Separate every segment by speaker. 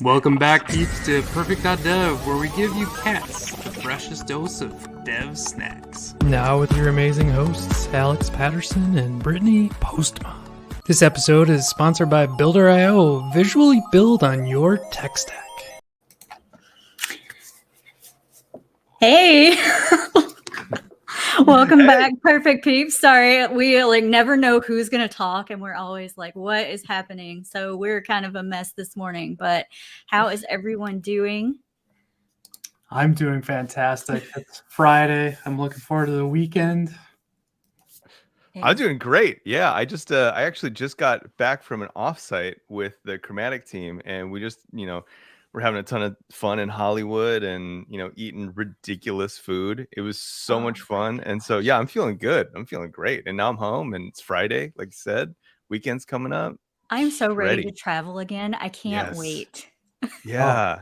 Speaker 1: Welcome back, peeps, to Purrfect.dev, where we give you cats the freshest dose of dev snacks.
Speaker 2: Now with your amazing hosts, Alex Patterson and Brittney Postma. This episode is sponsored by Builder.io. Visually build on your tech stack.
Speaker 3: Hey! Welcome back, Purrfect peeps. Sorry, we never know who's gonna talk, and we're always like, "What is happening?" So we're kind of a mess this morning. But how is everyone doing?
Speaker 2: I'm doing fantastic. It's Friday. I'm looking forward to the weekend.
Speaker 4: I'm doing great. Yeah, I actually just got back from an offsite with the Chromatic team, and we just, we're having a ton of fun in Hollywood and, eating ridiculous food. It was so much fun. And so, yeah, I'm feeling good. I'm feeling great. And now I'm home and it's Friday, like you said, weekend's coming up.
Speaker 3: I'm so ready to travel again. I can't wait.
Speaker 4: Yeah.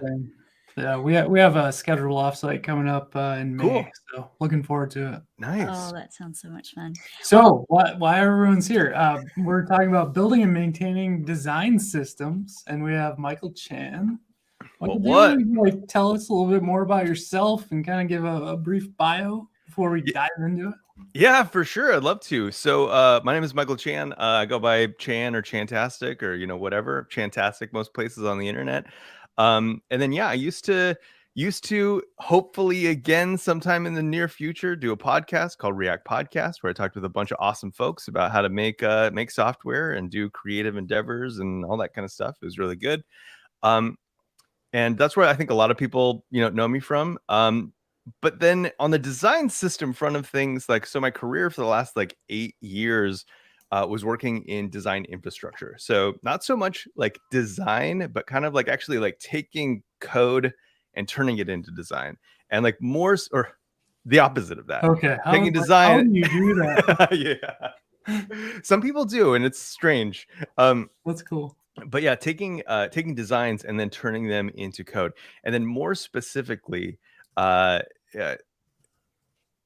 Speaker 2: Yeah, we have a scheduled offsite coming up in May, so looking forward to it.
Speaker 4: Nice.
Speaker 3: Oh, that sounds so much fun.
Speaker 2: So, why everyone's here? We're talking about building and maintaining design systems, and we have Michael Chan. Michael, do you want to tell us a little bit more about yourself and kind of give a brief bio before we dive into it?
Speaker 4: Yeah, for sure. I'd love to. So my name is Michael Chan. I go by Chan or Chantastic or, whatever. Chantastic most places on the internet. And then, yeah, I used to hopefully again sometime in the near future do a podcast called React Podcast, where I talked with a bunch of awesome folks about how to make software and do creative endeavors and all that kind of stuff. It was really good. And that's where I think a lot of people, know me from. But then on the design system front of things, so my career for the last 8 years was working in design infrastructure. So not so much like design, but kind of actually taking code and turning it into design, and more or the opposite of that.
Speaker 2: Okay,
Speaker 4: taking design.
Speaker 2: How do you do that?
Speaker 4: Yeah, some people do, and it's strange.
Speaker 2: That's cool.
Speaker 4: But yeah, taking designs and then turning them into code, and then more specifically,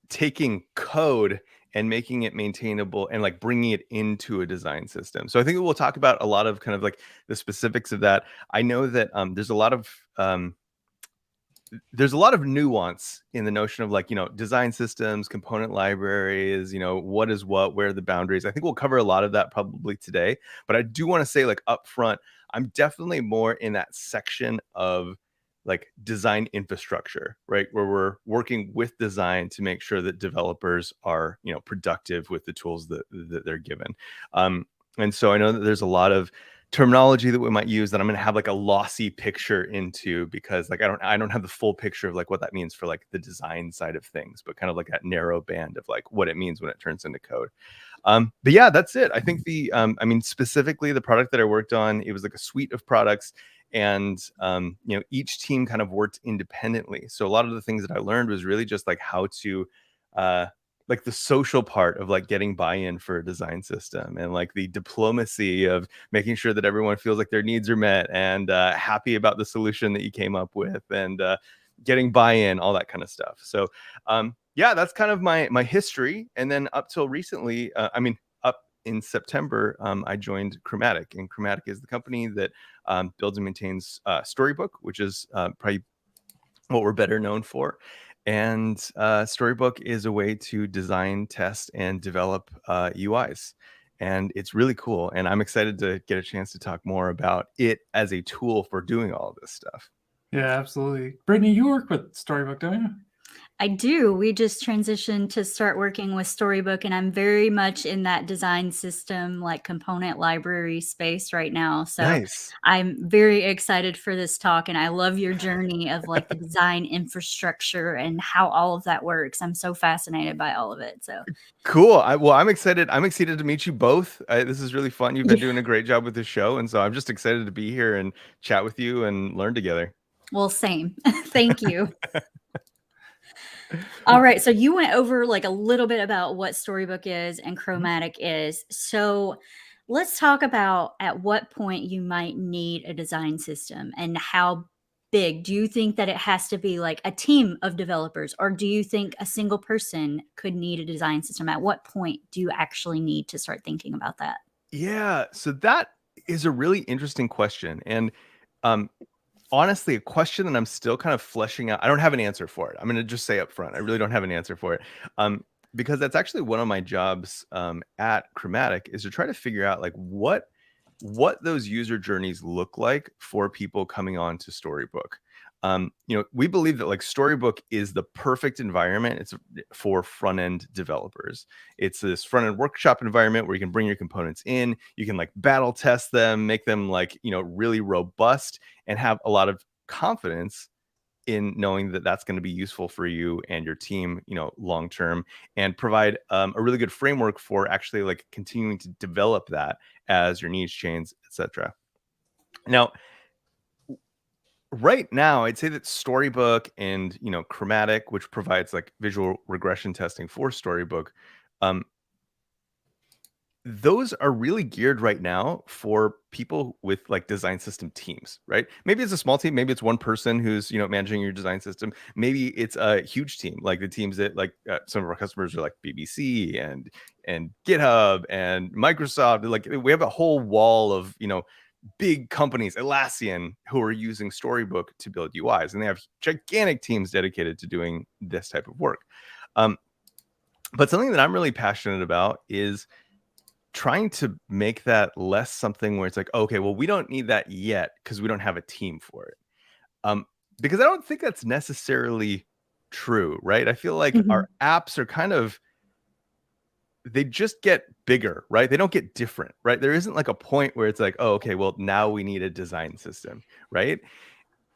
Speaker 4: taking code and making it maintainable and bringing it into a design system. So I think we'll talk about a lot of kind of the specifics of that. I know that there's a lot of nuance in the notion of design systems, component libraries, what is what, where are the boundaries. I think we'll cover a lot of that probably today, but I do want to say up front, I'm definitely more in that section of design infrastructure, right? Where we're working with design to make sure that developers are, productive with the tools that they're given. And so I know that there's a lot of terminology that we might use that I'm going to have a lossy picture into, because I don't have the full picture of what that means for the design side of things, but kind of that narrow band of what it means when it turns into code. But yeah, that's it. I think specifically the product that I worked on, it was a suite of products, and each team kind of worked independently. So a lot of the things that I learned was really just how to the social part of getting buy-in for a design system, and the diplomacy of making sure that everyone feels like their needs are met and happy about the solution that you came up with, and getting buy-in, all that kind of stuff. So yeah, that's kind of my history. And then up till recently, up in September, I joined Chromatic, and Chromatic is the company that builds and maintains Storybook, which is probably what we're better known for. And Storybook is a way to design, test, and develop UIs. And it's really cool. And I'm excited to get a chance to talk more about it as a tool for doing all of this stuff.
Speaker 2: Yeah, absolutely. Brittney, you work with Storybook, don't you?
Speaker 3: I do. We just transitioned to start working with Storybook, and I'm very much in that design system, component library space right now. So
Speaker 4: nice.
Speaker 3: I'm very excited for this talk, and I love your journey of the design infrastructure and how all of that works. I'm so fascinated by all of it. So
Speaker 4: cool. I'm excited. I'm excited to meet you both. This is really fun. You've been doing a great job with the show, and so I'm just excited to be here and chat with you and learn together.
Speaker 3: Well, same. Thank you. All right. So you went over a little bit about what Storybook is and Chromatic is. So let's talk about at what point you might need a design system, and how big. Do you think that it has to be a team of developers, or do you think a single person could need a design system? At what point do you actually need to start thinking about that?
Speaker 4: Yeah. So that is a really interesting question. And honestly a question that I'm still kind of fleshing out. I don't have an answer for it. I'm going to just say up front, I really don't have an answer for it. Because that's actually one of my jobs at Chromatic, is to try to figure out like what those user journeys look like for people coming on to Storybook. We believe that like Storybook is the perfect environment. It's for front-end developers. It's this front-end workshop environment where you can bring your components in, you can like battle test them, make them like, really robust, and have a lot of confidence in knowing that that's going to be useful for you and your team, long term, and provide a really good framework for actually like continuing to develop that as your needs change, etc. Now, right now, I'd say that Storybook and Chromatic, which provides like visual regression testing for Storybook, those are really geared right now for people with like design system teams, right? Maybe it's a small team, maybe it's one person who's managing your design system, maybe it's a huge team, like the teams that like some of our customers are like BBC and GitHub and Microsoft. Like we have a whole wall of big companies, Atlassian, who are using Storybook to build UIs, and they have gigantic teams dedicated to doing this type of work. But something that I'm really passionate about is trying to make that less something where it's like, okay, well, we don't need that yet because we don't have a team for it. Because I don't think that's necessarily true, right? I feel like our apps are kind of, they just get bigger, right? They don't get different, right? There isn't like a point where it's like, oh, okay, well, now we need a design system, right?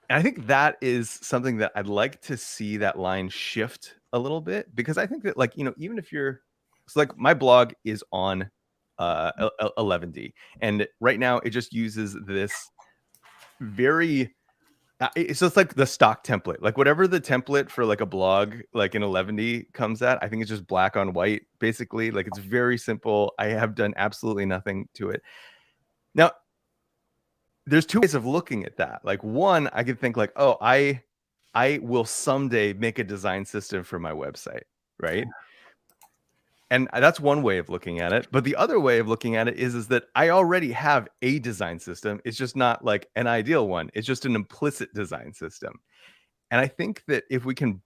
Speaker 4: And I think that is something that I'd like to see that line shift a little bit, because I think that like, even if you're, so like my blog is on 11D, and right now it just uses this very it's just like the stock template, like whatever the template for like a blog like in 11D comes at, I think it's just black on white basically. Like it's very simple. I have done absolutely nothing to it. Now there's two ways of looking at that. Like one, I could think like, oh, I will someday make a design system for my website, right? And that's one way of looking at it. But the other way of looking at it is that I already have a design system. It's just not like an ideal one. It's just an implicit design system. And I think that if we can,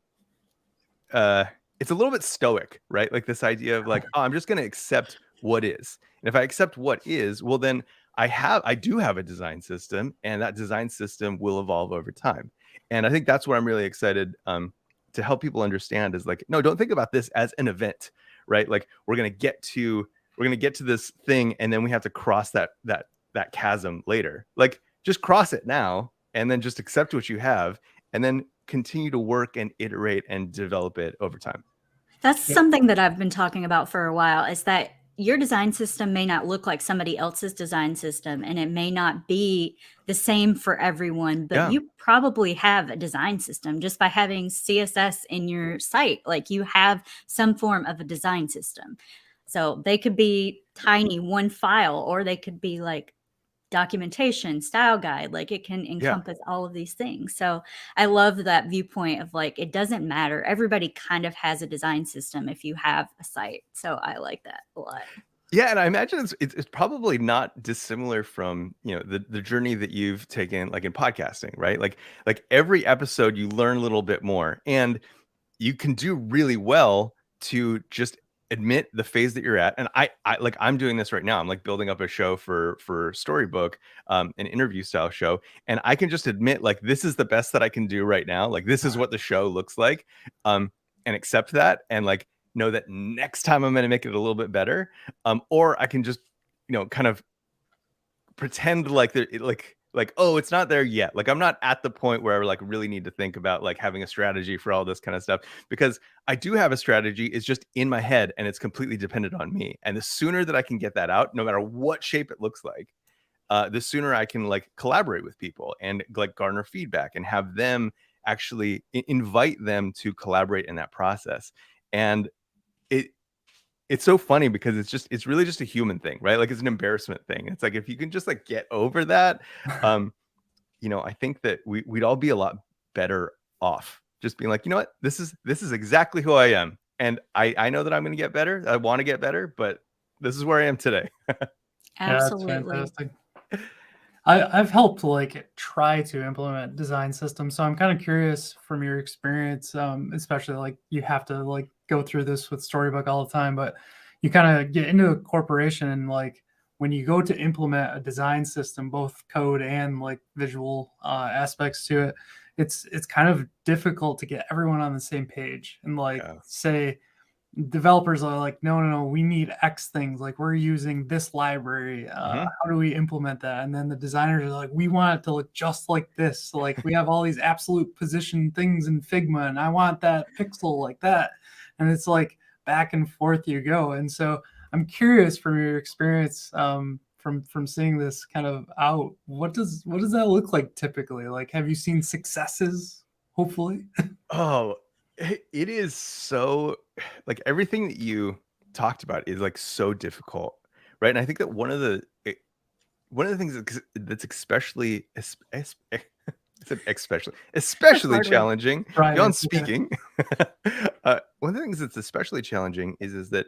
Speaker 4: it's a little bit stoic, right? Like this idea of like, oh, I'm just going to accept what is. And if I accept what is, well, then I do have a design system, and that design system will evolve over time. And I think that's what I'm really excited to help people understand is like, no, don't think about this as an event. Right, like we're gonna get to this thing, and then we have to cross that chasm later. Like just cross it now, and then just accept what you have, and then continue to work and iterate and develop it over time.
Speaker 3: That's something that I've been talking about for a while, is that your design system may not look like somebody else's design system, and it may not be the same for everyone, but you probably have a design system just by having CSS in your site. Like you have some form of a design system. So they could be tiny, one file, or they could be like documentation, style guide. Like it can encompass all of these things. So I love that viewpoint of like, it doesn't matter. Everybody kind of has a design system if you have a site. So I like that a lot.
Speaker 4: Yeah, and I imagine it's probably not dissimilar from the journey that you've taken like in podcasting, right? Like every episode you learn a little bit more, and you can do really well to just admit the phase that you're at. And I like, I'm doing this right now. I'm like building up a show for Storybook, an interview style show. And I can just admit like, this is the best that I can do right now. Like, this is what the show looks like, and accept that. And like, know that next time I'm going to make it a little bit better. Or I can just, kind of pretend like oh, it's not there yet. Like I'm not at the point where I like really need to think about like having a strategy for all this kind of stuff, because I do have a strategy. It's just in my head, and it's completely dependent on me. And the sooner that I can get that out, no matter what shape it looks like, the sooner I can like collaborate with people and like garner feedback and have them actually invite them to collaborate in that process. And it's so funny because it's really just a human thing, right? Like it's an embarrassment thing. It's like, if you can just like get over that, I think that we'd all be a lot better off just being like, you know what, this is exactly who I am. And I know that I'm going to get better. I want to get better, but this is where I am today.
Speaker 3: Absolutely.
Speaker 2: Yeah, that's fantastic. I've helped like try to implement design systems, so I'm kind of curious from your experience, especially like you have to like go through this with Storybook all the time, but you kind of get into a corporation and like when you go to implement a design system, both code and like visual aspects to it, it's kind of difficult to get everyone on the same page and like
Speaker 4: Yeah.
Speaker 2: say developers are like, no, we need X things. Like we're using this library. How do we implement that? And then the designers are like, we want it to look just like this. So like we have all these absolute position things in Figma, and I want that pixel like that. And it's like back and forth you go. And so I'm curious from your experience, from seeing this kind of out, what does that look like typically? Like, have you seen successes? Hopefully.
Speaker 4: Oh, it is so like everything that you talked about is like so difficult, right? And I think that one of the things that's especially especially
Speaker 2: Hard word.
Speaker 4: challenging
Speaker 2: Right.
Speaker 4: beyond
Speaker 2: It's okay.
Speaker 4: speaking. One of the things that's especially challenging is that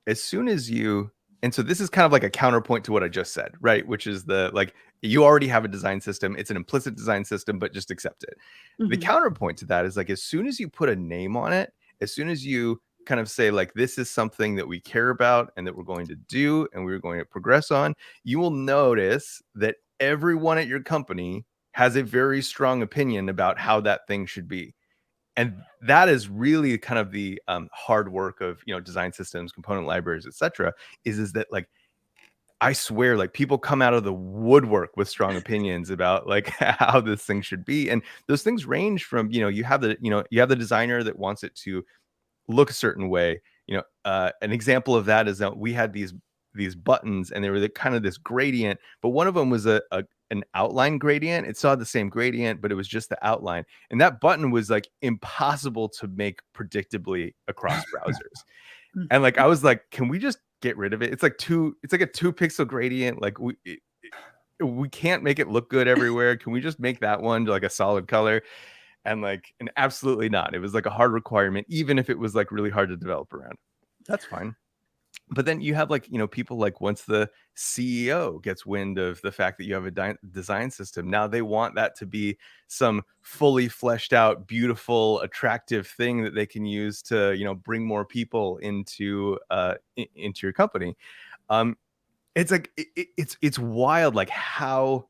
Speaker 4: as soon as you, and so this is kind of like a counterpoint to what I just said, right? Which is the like you already have a design system, it's an implicit design system, but just accept it. The
Speaker 3: Mhm.
Speaker 4: counterpoint to that is like as soon as you put a name on it, as soon as you kind of say like this is something that we care about and that we're going to do and we're going to progress on, you will notice that everyone at your company has a very strong opinion about how that thing should be. And that is really kind of the hard work of, you know, design systems, component libraries, etc. Is that like I swear, like people come out of the woodwork with strong opinions about like how this thing should be, and those things range from, you know, you have the designer that wants it to look a certain way. You know, an example of that is that we had these buttons, and they were kind of this gradient, but one of them was an outline gradient. It saw the same gradient, but it was just the outline, and that button was like impossible to make predictably across browsers. And like I was like, can we just get rid of it? It's like a 2 pixel gradient. Like we can't make it look good everywhere. Can we just make that one like a solid color? And absolutely not. It was like a hard requirement, even if it was like really hard to develop around. That's fine. But then you have like, you know, people like once the CEO gets wind of the fact that you have a design system, now they want that to be some fully fleshed out, beautiful, attractive thing that they can use to, you know, bring more people into your company. It's like it's wild, like how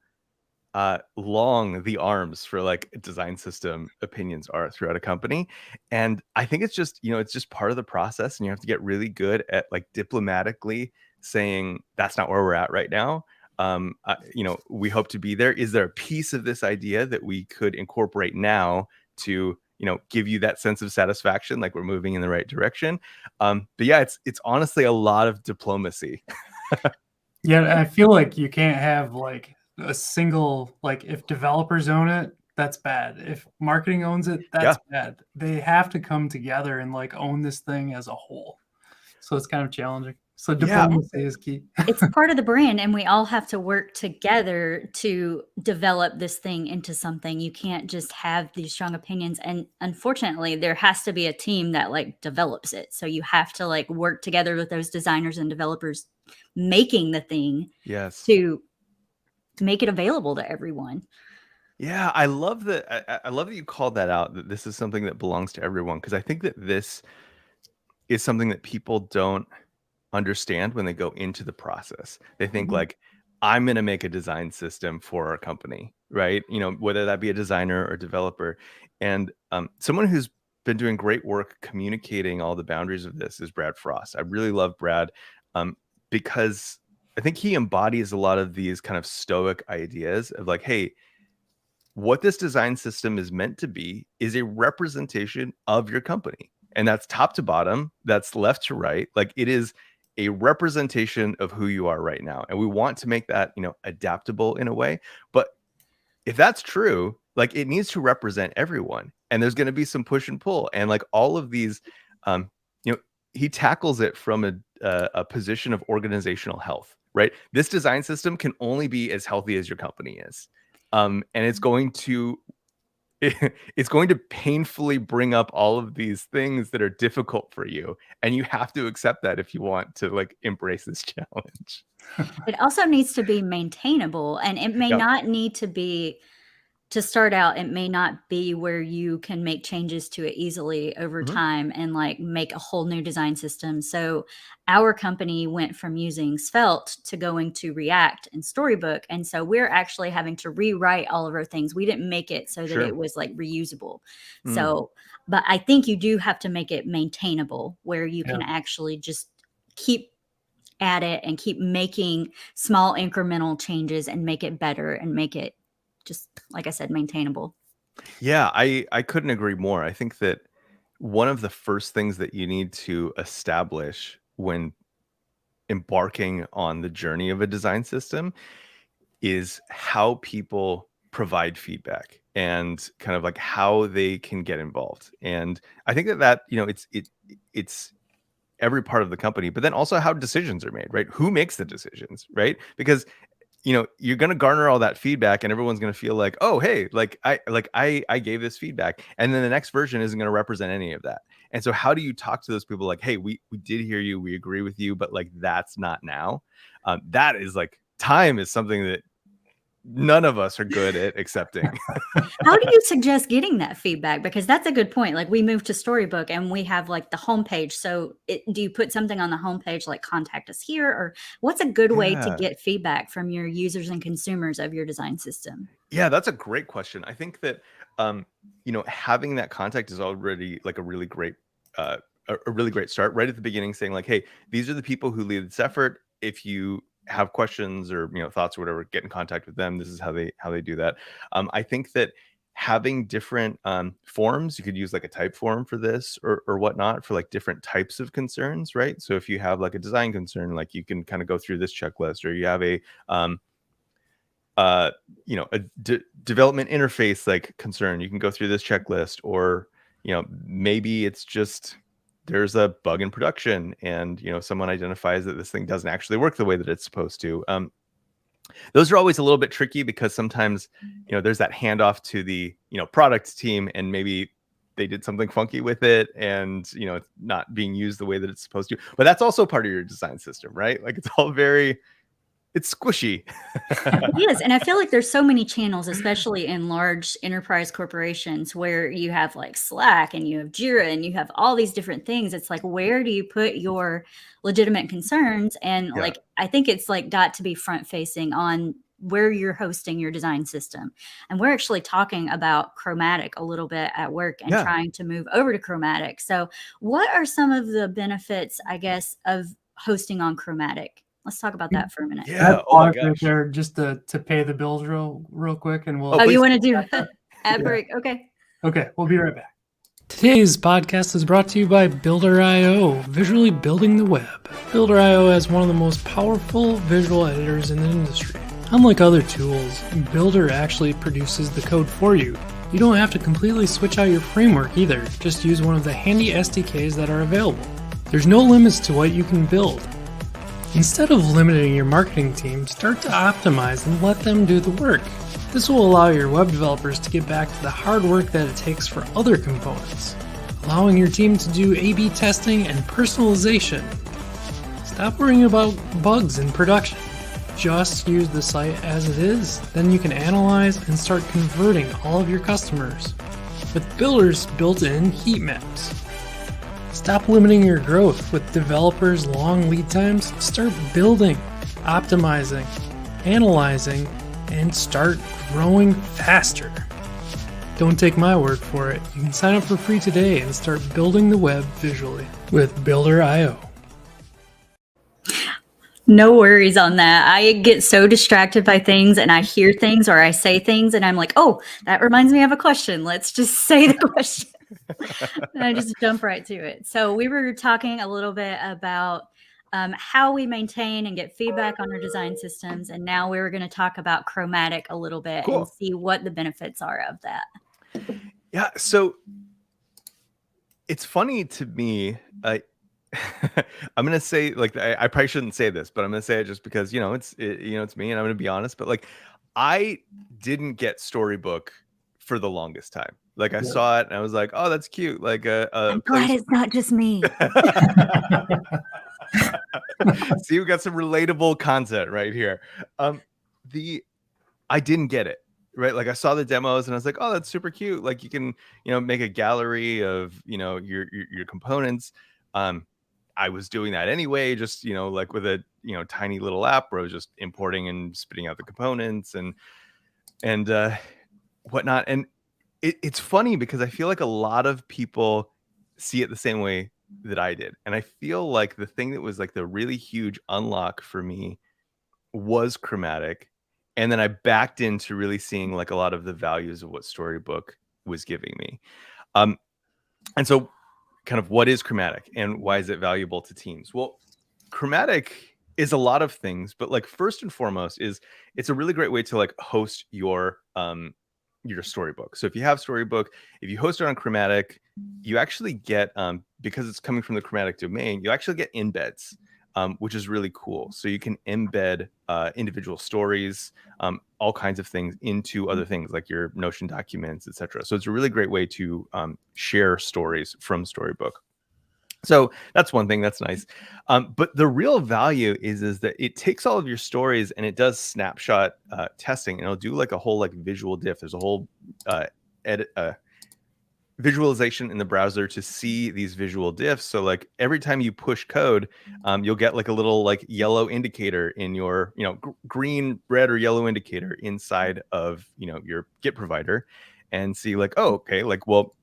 Speaker 4: long the arms for like design system opinions are throughout a company. And I think it's just, you know, it's just part of the process, and you have to get really good at like diplomatically saying that's not where we're at right now. You know, we hope to be there. Is there a piece of this idea that we could incorporate now to, you know, give you that sense of satisfaction, like we're moving in the right direction? But yeah, it's honestly a lot of diplomacy.
Speaker 2: Yeah, I feel like you can't have like a single, like if developers own it, that's bad. If marketing owns it, that's bad. They have to come together and like own this thing as a whole. So it's kind of challenging. So diplomacy is key.
Speaker 3: It's part of the brand, and we all have to work together to develop this thing into something. You can't just have these strong opinions, and unfortunately there has to be a team that like develops it. So you have to like work together with those designers and developers making the thing
Speaker 4: Yes.
Speaker 3: to make it available to everyone.
Speaker 4: Yeah, I love that. I love that you called that out, that this is something that belongs to everyone, because I think that this is something that people don't understand when they go into the process. They think like, I'm going to make a design system for our company, right? You know, whether that be a designer or developer. And someone who's been doing great work communicating all the boundaries of this is Brad Frost. I really love Brad because I think he embodies a lot of these kind of stoic ideas of like, hey, what this design system is meant to be is a representation of your company. And that's top to bottom, that's left to right. Like it is a representation of who you are right now. And we want to make that, you know, adaptable in a way. But if that's true, like it needs to represent everyone. And there's going to be some push and pull. And like all of these, you know, he tackles it from a position of organizational health, right? This design system can only be as healthy as your company is. And it's going to it's going to painfully bring up all of these things that are difficult for you, and you have to accept that if you want to like embrace this challenge.
Speaker 3: It also needs to be maintainable, and it may
Speaker 4: Yep.
Speaker 3: not need to be to start out. It may not be where you can make changes to it easily over
Speaker 4: Mhm.
Speaker 3: time and like make a whole new design system. So our company went from using Svelte to going to React and Storybook, and so we're actually having to rewrite all of our things. We didn't make it so that
Speaker 4: Sure.
Speaker 3: it was like reusable.
Speaker 4: Mm.
Speaker 3: So, but I think you do have to make it maintainable where you can
Speaker 2: Yeah.
Speaker 3: actually just keep at it and keep making small incremental changes and make it better and make it just, like I said, maintainable.
Speaker 4: Yeah, I couldn't agree more. I think that one of the first things that you need to establish when embarking on the journey of a design system is how people provide feedback and kind of like how they can get involved. And I think that it's every part of the company, but then also how decisions are made, right? Who makes the decisions, right? Because you're going to garner all that feedback and everyone's going to feel like, oh, hey, I gave this feedback, and then the next version isn't going to represent any of that. And so how do you talk to those people like, hey, we did hear you, we agree with you, but like that's not now. That is like, time is something that none of us are good at accepting.
Speaker 3: How do you suggest getting that feedback? Because that's a good point. Like we moved to Storybook and we have like the homepage. So do you put something on the homepage like contact us here, or what's a good way to
Speaker 4: Yeah.
Speaker 3: get feedback from your users and consumers of your design system?
Speaker 4: Yeah, that's a great question. I think that having that contact is already like a really great a really great start right at the beginning, saying like, hey, these are the people who lead this effort. If you have questions or thoughts or whatever, get in contact with them. This is how they do that. I think that having different forms, you could use like a type form for this or whatnot for like different types of concerns, right? So if you have like a design concern, like you can kind of go through this checklist, or you have a development interface like concern, you can go through this checklist. Or maybe it's just there's a bug in production and someone identifies that this thing doesn't actually work the way that it's supposed to. Those are always a little bit tricky because sometimes there's that handoff to the product team, and maybe they did something funky with it and it's not being used the way that it's supposed to. But that's also part of your design system, right? Like it's all it's squishy.
Speaker 3: Yes, and I feel like there's so many channels, especially in large enterprise corporations, where you have like Slack and you have Jira and you have all these different things. It's like, where do you put your legitimate concerns? And
Speaker 4: Yeah.
Speaker 3: like, I think it's like got to be front facing on where you're hosting your design system. And we're actually talking about Chromatic a little bit at work and
Speaker 4: Yeah.
Speaker 3: trying to move over to Chromatic. So what are some of the benefits, I guess, of hosting on Chromatic? Let's talk about that for a minute.
Speaker 4: Yeah.
Speaker 2: That
Speaker 4: Oh my
Speaker 2: pause right
Speaker 4: gosh.
Speaker 2: there just to pay the bills real quick, and we'll.
Speaker 3: Oh, you
Speaker 4: please.
Speaker 3: want to do ad
Speaker 2: Yeah.
Speaker 3: break? Okay.
Speaker 2: Okay, we'll be right back.
Speaker 1: Today's podcast is brought to you by Builder.io, visually building the web. Builder.io has one of the most powerful visual editors in the industry. Unlike other tools, Builder actually produces the code for you. You don't have to completely switch out your framework either, just use one of the handy SDKs that are available. There's no limits to what you can build. Instead of limiting your marketing team, start to optimize and let them do the work. This will allow your web developers to get back to the hard work that it takes for other components, allowing your team to do A/B testing and personalization. Stop worrying about bugs in production. Just use the site as it is, then you can analyze and start converting all of your customers with Builder's built-in heat maps. Stop limiting your growth with developers' long lead times. Start building, optimizing, analyzing, and start growing faster. Don't take my word for it. You can sign up for free today and start building the web visually with Builder.io.
Speaker 3: No worries on that. I get so distracted by things and I hear things or I say things and I'm like, oh, that reminds me of a question. Let's just say the question. And I just jump right to it. So we were talking a little bit about how we maintain and get feedback on our design systems. And now we were going to talk about Chromatic a little bit
Speaker 4: Cool.
Speaker 3: and see what the benefits are of that.
Speaker 4: Yeah. So it's funny to me. I'm gonna say, like, I probably shouldn't say this, but I'm gonna say it just because it's me, and I'm gonna be honest. But like, I didn't get Storybook for the longest time. Like I saw it and I was like, oh, that's cute. Like
Speaker 3: I'm glad it's not just me.
Speaker 4: See, we got some relatable content right here. I didn't get it, right? Like I saw the demos and I was like, oh, that's super cute. Like you can, make a gallery of, your components. I was doing that anyway, just, like with a, tiny little app where I was just importing and spitting out the components and whatnot. And it's funny because I feel like a lot of people see it the same way that I did. And I feel like the thing that was like the really huge unlock for me was Chromatic. And then I backed into really seeing like a lot of the values of what Storybook was giving me. And so kind of what is Chromatic and why is it valuable to teams? Well, Chromatic is a lot of things, but like first and foremost is it's a really great way to like host your Storybook. So if you have Storybook, if you host it on Chromatic, you actually get, because it's coming from the Chromatic domain, you actually get embeds, which is really cool. So you can embed individual stories, all kinds of things into other things like your Notion documents, etc. So it's a really great way to share stories from Storybook. So that's one thing that's nice. But the real value is that it takes all of your stories and it does snapshot testing, and it'll do like a whole like visual diff. There's a whole visualization in the browser to see these visual diffs. So like every time you push code, you'll get like a little like yellow indicator in your, green, red, or yellow indicator inside of, your Git provider, and see like, oh, okay, like, well,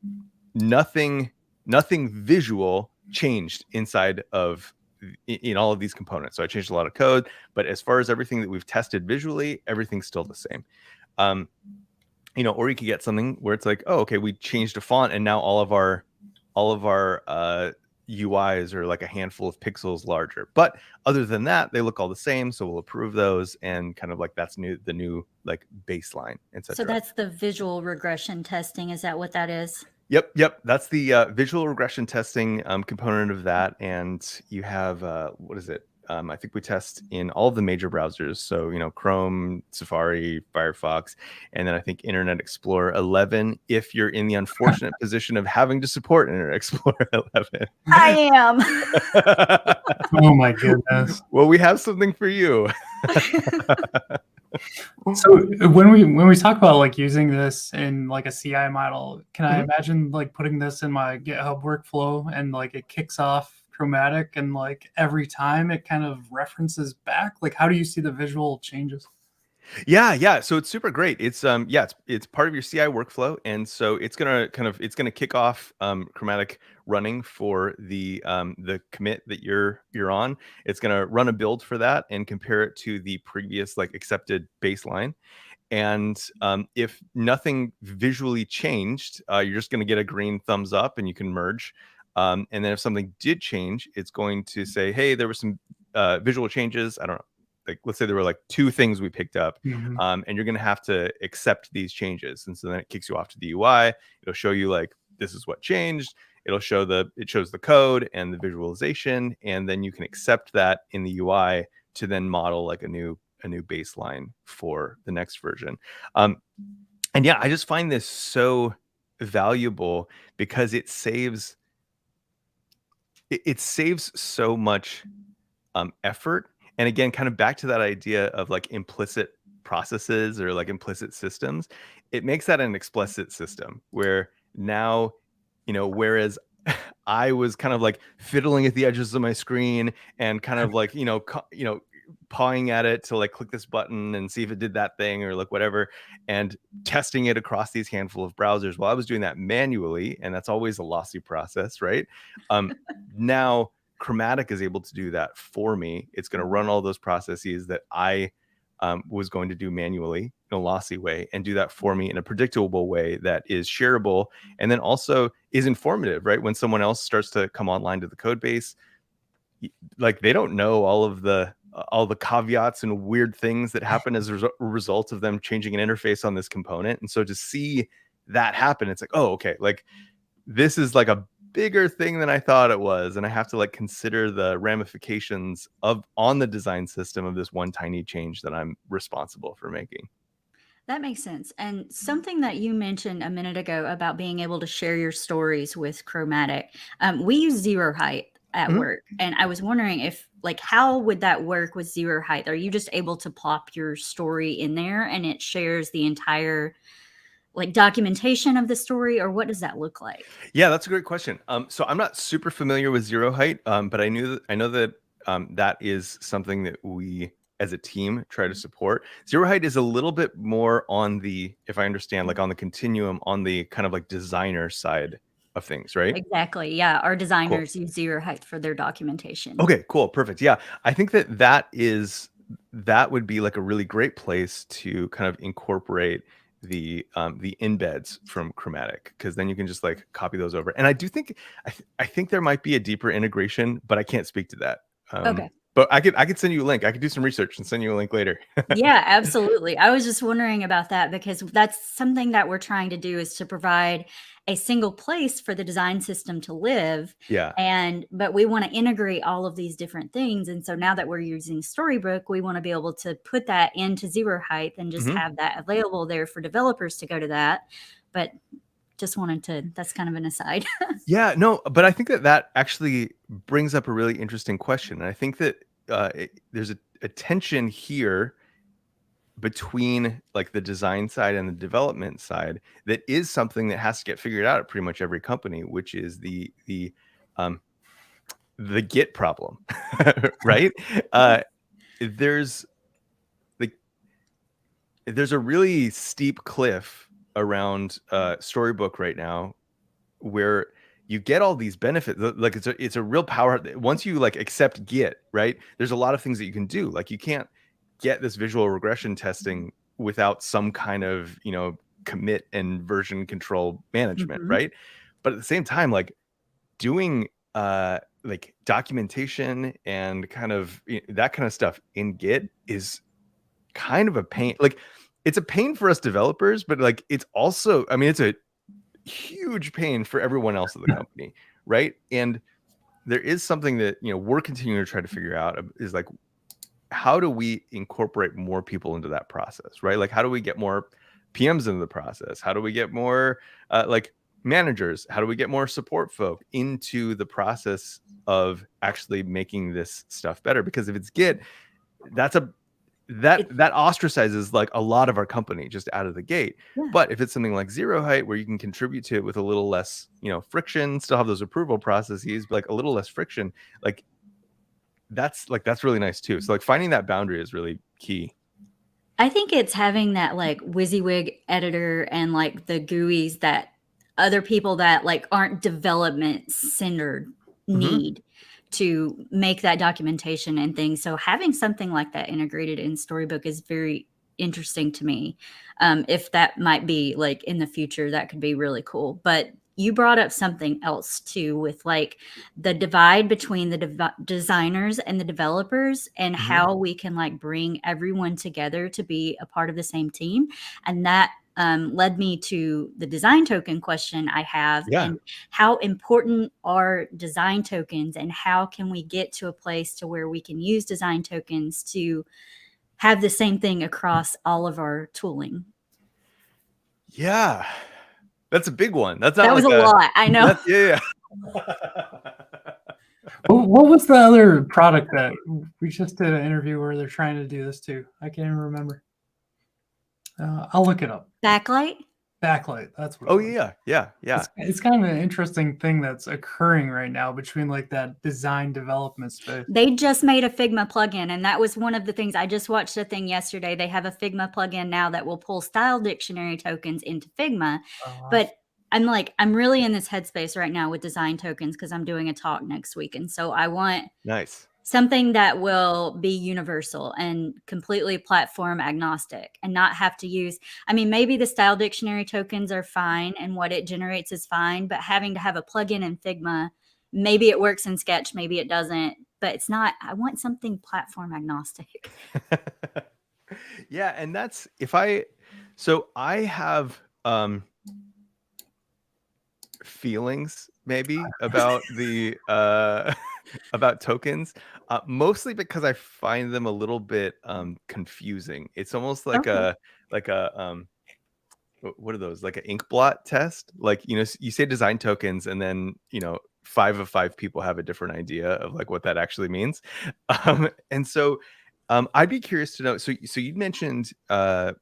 Speaker 4: nothing visual changed inside of in all of these components. So I changed a lot of code, but as far as everything that we've tested visually, everything's still the same. Or you could get something where it's like, oh, okay, we changed a font and now all of our UIs are like a handful of pixels larger. But other than that, they look all the same. So we'll approve those, and kind of like that's the new like baseline, etc.
Speaker 3: So that's the visual regression testing. Is that what that is?
Speaker 4: Yep. That's the visual regression testing component of that. And you have, what is it? I think we test in all of the major browsers. So, Chrome, Safari, Firefox, and then I think Internet Explorer 11, if you're in the unfortunate position of having to support Internet Explorer 11.
Speaker 3: I am.
Speaker 2: Oh my goodness.
Speaker 4: Well, we have something for you.
Speaker 2: So when we talk about like using this in like a CI model, can I imagine like putting this in my GitHub workflow and like it kicks off Chromatic and like every time it kind of references back? Like how do you see the visual changes?
Speaker 4: Yeah. So it's super great. It's it's part of your CI workflow, and so it's gonna kick off Chromatic running for the commit that you're on. It's gonna run a build for that and compare it to the previous like accepted baseline. And if nothing visually changed, you're just gonna get a green thumbs up, and you can merge. And then if something did change, it's going to say, hey, there were some visual changes. I don't know. Like, let's say there were like 2 things we picked up, and you're going to have to accept these changes. And so then it kicks you off to the UI. It'll show you like, this is what changed. It shows the code and the visualization. And then you can accept that in the UI to then model like a new baseline for the next version. And yeah, I just find this so valuable because it saves so much effort. And again, kind of back to that idea of like implicit processes or like implicit systems, it makes that an explicit system where now, whereas I was kind of like fiddling at the edges of my screen and kind of like, pawing at it to like click this button and see if it did that thing or like whatever, and testing it across these handful of browsers. Well, I was doing that manually, and that's always a lossy process, right? Now Chromatic is able to do that for me. It's going to run all those processes that I was going to do manually in a lossy way, and do that for me in a predictable way that is shareable, and then also is informative, right? When someone else starts to come online to the code base, like they don't know all the caveats and weird things that happen as a result of them changing an interface on this component. And so to see that happen, it's like, oh, okay, like this is like a bigger thing than I thought it was, and I have to like consider the ramifications on the design system of this one tiny change that I'm responsible for making.
Speaker 3: That makes sense. And something that you mentioned a minute ago about being able to share your stories with Chromatic, we use Zero Height at work, and I was wondering if, like, how would that work with Zero Height? Are you just able to plop your story in there and it shares the entire like documentation of the story, or what does that look like?
Speaker 4: Yeah, that's a great question. So I'm not super familiar with Zero Height, but I know that that is something that we as a team try to support. Zero Height is a little bit more on the, if I understand, like on the continuum, on the kind of like designer side of things, right?
Speaker 3: Exactly. Yeah. Our
Speaker 4: Cool.
Speaker 3: designers use Zero Height for their documentation.
Speaker 4: Okay, cool, perfect. Yeah, I think that would be like a really great place to kind of incorporate the embeds from Chromatic, because then you can just like copy those over. And I do think I think there might be a deeper integration, but I can't speak to that.
Speaker 3: Okay.
Speaker 4: But I could send you a link. I could do some research and send you a link later.
Speaker 3: Yeah, absolutely. I was just wondering about that because that's something that we're trying to do, is to provide a single place for the design system to live.
Speaker 4: Yeah.
Speaker 3: But we want to integrate all of these different things. And so now that we're using Storybook, we want to be able to put that into Zero Height and just have that available there for developers to go to that. But just wanted to, that's kind of an aside.
Speaker 4: Yeah, no, but I think that actually brings up a really interesting question. And I think that there's a tension here between like the design side and the development side that is something that has to get figured out at pretty much every company, which is the Git problem, right? There's a really steep cliff around Storybook right now, where you get all these benefits. Like it's a real power. Once you like accept Git, right? There's a lot of things that you can do. Like you can't get this visual regression testing without some kind of, commit and version control management, right? But at the same time, like doing like documentation and kind of that kind of stuff in Git is kind of a pain. Like it's a pain for us developers, but like it's also, I mean, it's a huge pain for everyone else at the company, right? And there is something that we're continuing to try to figure out, is like, how do we incorporate more people into that process, right? Like how do we get more PMs into the process? How do we get more like managers? How do we get more support folk into the process of actually making this stuff better? Because if it's Git, that ostracizes like a lot of our company just out of the gate. Yeah. But if it's something like Zero Height, where you can contribute to it with a little less, friction, still have those approval processes, but like a little less friction, like that's really nice too. So like finding that boundary is really key.
Speaker 3: I think it's having that like WYSIWYG editor and like the GUIs that other people that like aren't development centered need to make that documentation and things. So having something like that integrated in Storybook is very interesting to me. If that might be like in the future, that could be really cool. But you brought up something else too, with like the divide between the designers and the developers, and how we can like bring everyone together to be a part of the same team. And that led me to the design token question I have. Yeah. And how important are design tokens, and how can we get to a place to where we can use design tokens to have the same thing across all of our tooling?
Speaker 4: Yeah, that's a big one. That
Speaker 3: was like a lot. I know.
Speaker 4: Yeah.
Speaker 2: What was the other product that we just did an interview where they're trying to do this too? I can't even remember. I'll look it up.
Speaker 3: Backlight?
Speaker 2: Backlight. That's what.
Speaker 4: Oh yeah.
Speaker 2: It's kind of an interesting thing that's occurring right now between like that design development space.
Speaker 3: They just made a Figma plugin, and that was one of the things. I just watched a thing yesterday. They have a Figma plugin now that will pull style dictionary tokens into Figma. But I'm really in this headspace right now with design tokens because I'm doing a talk next week, and so I want something that will be universal and completely platform agnostic and not have to use, I mean, maybe the style dictionary tokens are fine and what it generates is fine, but having to have a plugin in Figma, maybe it works in Sketch, maybe it doesn't, but it's not, I want something platform agnostic.
Speaker 4: Yeah. And that's, so I have feelings maybe about the about tokens, mostly because I find them a little bit confusing. It's almost like
Speaker 3: Okay.
Speaker 4: what are those, like an ink blot test? Like, you say design tokens, and then 5 of 5 people have a different idea of like what that actually means. And so I'd be curious to know, so you mentioned like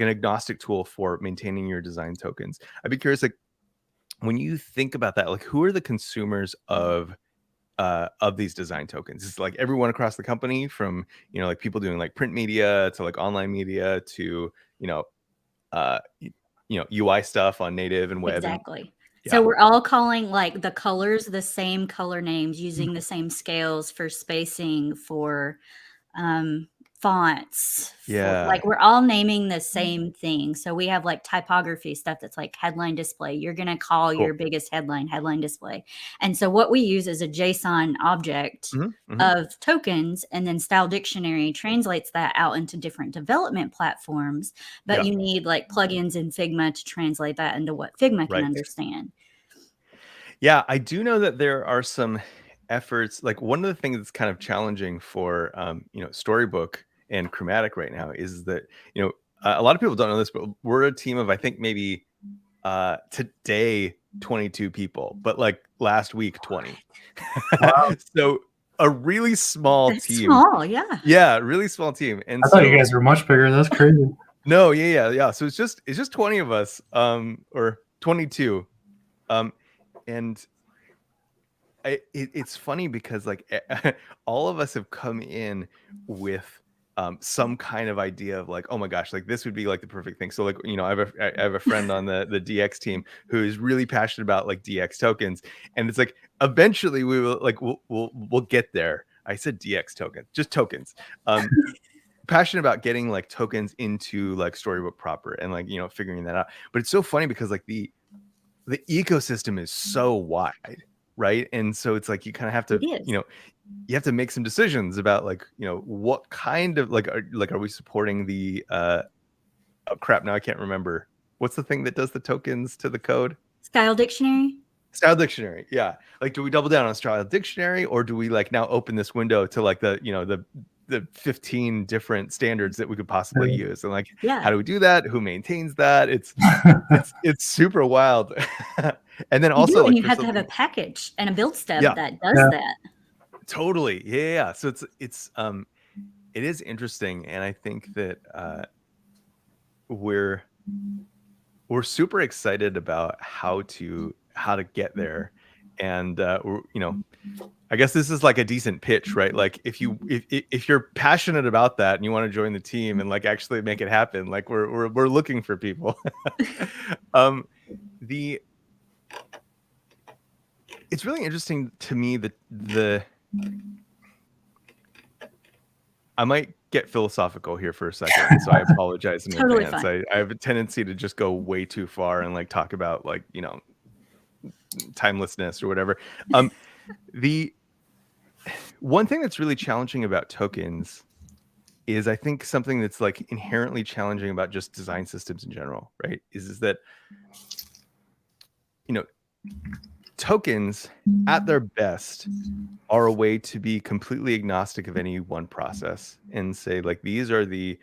Speaker 4: an agnostic tool for maintaining your design tokens. I'd be curious, like, when you think about that, like, who are the consumers of these design tokens? It's like everyone across the company, from like people doing like print media to like online media to uh UI stuff on native and web. And
Speaker 3: Exactly.
Speaker 4: yeah,
Speaker 3: So we're all calling like the colors the same color names, using the same scales for spacing, for fonts, for
Speaker 4: yeah,
Speaker 3: like we're all naming the same thing. So we have like typography stuff that's like headline display. You're going to call your
Speaker 4: cool.
Speaker 3: biggest headline display. And so what we use is a JSON object
Speaker 4: Mm-hmm.
Speaker 3: of tokens, and then Style Dictionary translates that out into different development platforms. But
Speaker 4: Yeah,
Speaker 3: you need like plugins in Figma to translate that into what Figma can
Speaker 4: right.
Speaker 3: understand.
Speaker 4: Yeah, I do know that there are some efforts. Like, one of the things that's kind of challenging for Storybook and Chromatic right now is that a lot of people don't know this, but we're a team of, I think, maybe today 22 people, but like last week 20.
Speaker 2: Wow.
Speaker 4: So a really small
Speaker 3: That's
Speaker 4: team.
Speaker 3: small, yeah.
Speaker 4: Yeah, really small team. And
Speaker 2: I thought you guys were much bigger. That's crazy.
Speaker 4: No, yeah. So it's just 20 of us, or 22. And it's funny because like all of us have come in with some kind of idea of like, oh my gosh, like this would be like the perfect thing. So like, I have a friend on the DX team who is really passionate about like DX tokens, and it's like eventually we will like we'll get there. I said DX token, just tokens. Passionate about getting like tokens into like Storybook proper, and like figuring that out. But it's so funny because like the ecosystem is so wide, right? And so it's like you kind of have to
Speaker 3: It is.
Speaker 4: you have to make some decisions about like what kind of like are we supporting the oh crap, now I can't remember what's the thing that does the tokens to the code.
Speaker 3: Style Dictionary.
Speaker 4: Style Dictionary, yeah. Like, do we double down on Style Dictionary, or do we like now open this window to like the the 15 different standards that we could possibly use? And like,
Speaker 3: Yeah.
Speaker 4: how do we do that? Who maintains that? It's super wild. And then also
Speaker 3: and
Speaker 4: like
Speaker 3: you have to have a package and a build step that does that.
Speaker 4: Totally. Yeah. So it is interesting, and I think that we're super excited about how to get there. And I guess this is like a decent pitch, right? Like if you're passionate about that and you want to join the team and like actually make it happen, like we're looking for people. It's really interesting to me that I might get philosophical here for a second, so I apologize in
Speaker 3: Totally
Speaker 4: advance.
Speaker 3: fine.
Speaker 4: I have a tendency to just go way too far and like talk about like timelessness or whatever. The one thing that's really challenging about tokens is, I think, something that's like inherently challenging about just design systems in general, right? Is that tokens at their best are a way to be completely agnostic of any one process and say like, these are the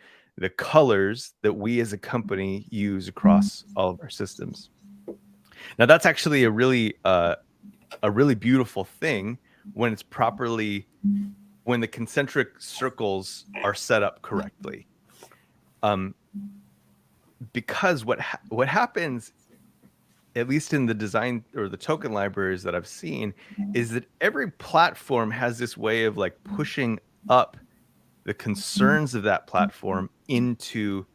Speaker 4: colors that we as a company use across all of our systems. Now that's actually a really beautiful thing when it's properly, when the concentric circles are set up correctly. Because what happens, at least in the design or the token libraries that I've seen, is that every platform has this way of like pushing up the concerns of that platform into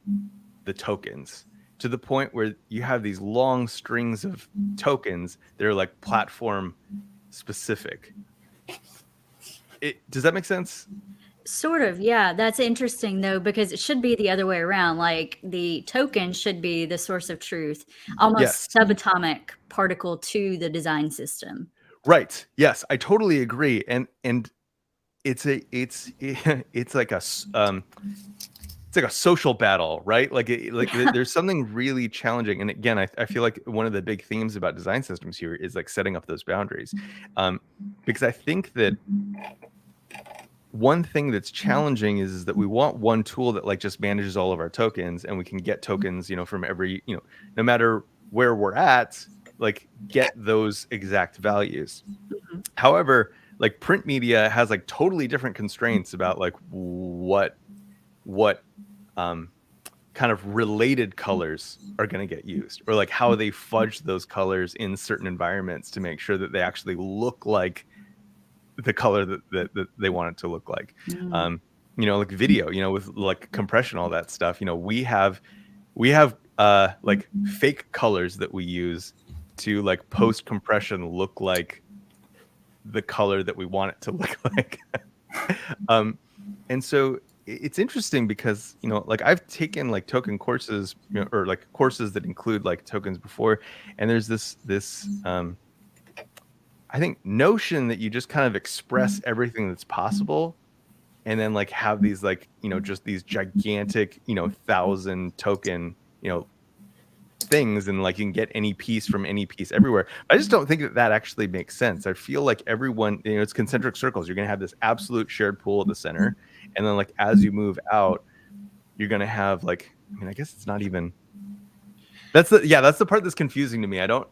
Speaker 4: the tokens, to the point where you have these long strings of tokens that are like platform specific. Does that make sense?
Speaker 3: Sort of, yeah. That's interesting though, because it should be the other way around. Like the token should be the source of truth, almost subatomic particle to the design system.
Speaker 4: Right. Yes, I totally agree. And it's like a like a social battle, right? Like there's something really challenging. And again, I feel like one of the big themes about design systems here is like setting up those boundaries, because I think that one thing that's challenging is that we want one tool that like just manages all of our tokens, and we can get tokens, from every, no matter where we're at, like get those exact values. However, like print media has like totally different constraints about like what kind of related colors are going to get used, or like how they fudge those colors in certain environments to make sure that they actually look like the color that they want it to look like. Like video, with like compression, all that stuff, we have like fake colors that we use to like post compression look like the color that we want it to look like. And so it's interesting because, like I've taken like token courses, or like courses that include like tokens before, and there's this I think notion that you just kind of express everything that's possible, and then like have these like, just these gigantic, 1,000 token, things, and like you can get any piece from any piece everywhere. I just don't think that actually makes sense. I feel like everyone, it's concentric circles. You're going to have this absolute shared pool at the center, and then like as you move out, you're going to have like, I guess it's not even, that's the part that's confusing to me. I don't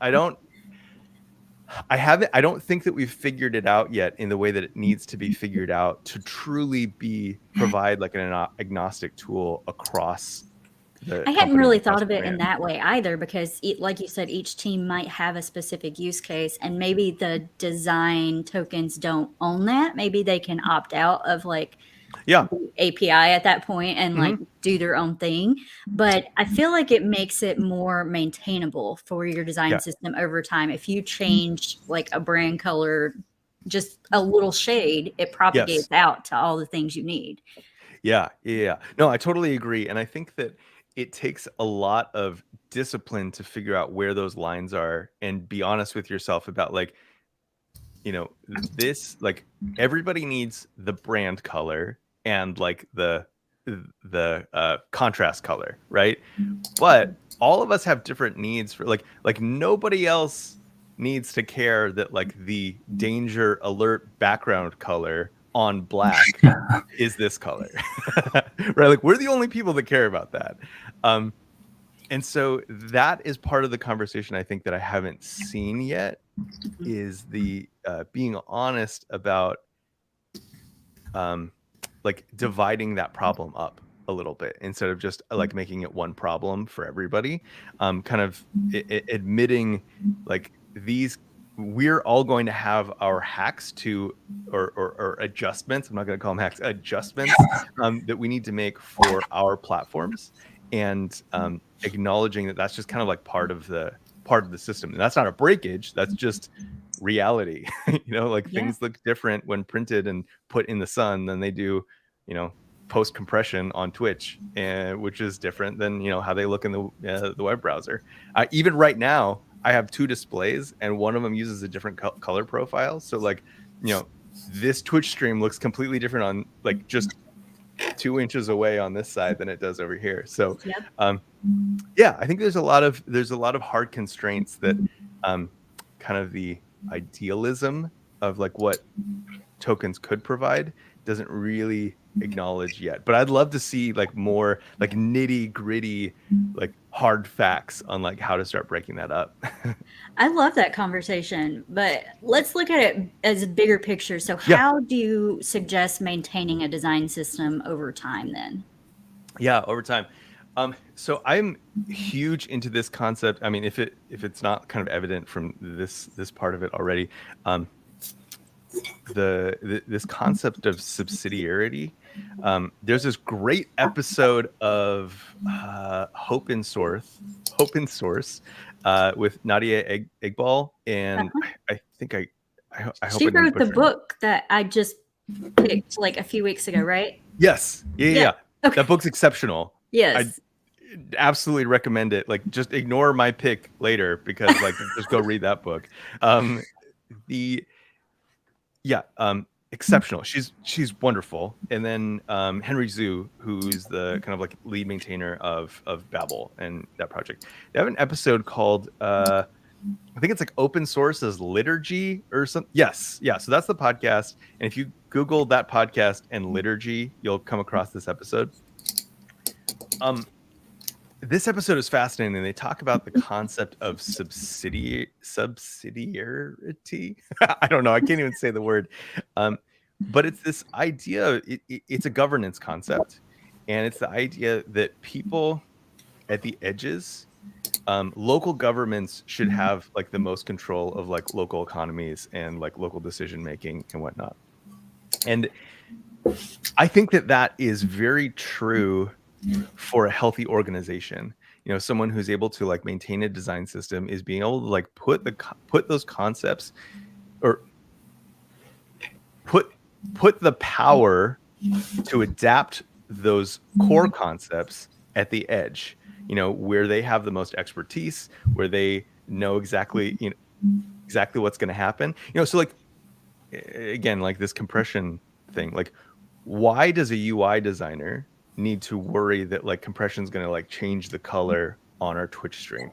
Speaker 4: think that we've figured it out yet in the way that it needs to be figured out to truly provide like an agnostic tool across the
Speaker 3: I hadn't really thought of it in that way either, because like you said, each team might have a specific use case, and maybe the design tokens don't own that. Maybe they can opt out of like the API at that point and like do their own thing. But I feel like it makes it more maintainable for your design system over time. If you change like a brand color, just a little shade, it propagates out to all the things you need.
Speaker 4: Yeah. No, I totally agree. And I think that it takes a lot of discipline to figure out where those lines are and be honest with yourself about like, this, like everybody needs the brand color and like the contrast color, right? But all of us have different needs for like nobody else needs to care that like the danger alert background color on black is this color. Right? Like we're the only people that care about that. And so that is part of the conversation I think that I haven't seen yet, is the being honest about like dividing that problem up a little bit instead of just like making it one problem for everybody. Kind of admitting like we're all going to have our hacks to or adjustments. I'm not going to call them hacks, adjustments that we need to make for our platforms, and acknowledging that that's just kind of like part of the system. And that's not a breakage. That's just reality. Things look different when printed and put in the sun than they do, post compression on Twitch, and which is different than how they look in the web browser. Even right now, I have two displays, and one of them uses a different color profile. So like, this Twitch stream looks completely different on like just 2 inches away on this side than it does over here. So, I think there's a lot of hard constraints that kind of the idealism of like what tokens could provide doesn't really acknowledge yet. But I'd love to see like more like nitty gritty, like hard facts on like how to start breaking that up.
Speaker 3: I love that conversation, but let's look at it as a bigger picture. So how do you suggest maintaining a design system over time then?
Speaker 4: Yeah, over time. So I'm huge into this concept. I mean, if it's not kind of evident from this part of it already, this concept of subsidiarity. There's this great episode of Hope in Source with Nadia Eghbal, and I think I hope
Speaker 3: she wrote the book that I just picked like a few weeks ago, right?
Speaker 4: Yes. Yeah. Okay. That book's exceptional.
Speaker 3: Yes.
Speaker 4: I absolutely recommend it. Like, just ignore my pick later because like just go read that book. exceptional. She's wonderful. And then Henry Zhu, who's the kind of like lead maintainer of Babel and that project. They have an episode called I think it's like open source as Liturgy or something. Yes, yeah. So that's the podcast. And if you Google that podcast and Liturgy, you'll come across this episode. This episode is fascinating. They talk about the concept of subsidiarity. I don't know. I can't even say the word. But it's this idea. It's a governance concept, and it's the idea that people at the edges, local governments should have like the most control of like local economies and like local decision making and whatnot. And I think that is very true for a healthy organization. You know, someone who's able to like maintain a design system is being able to like put those concepts, or put the power to adapt those core concepts at the edge, you know, where they have the most expertise, where they know exactly what's going to happen. You know, so like, again, like this compression thing, like why does a UI designer need to worry that like compression is going to like change the color on our Twitch stream?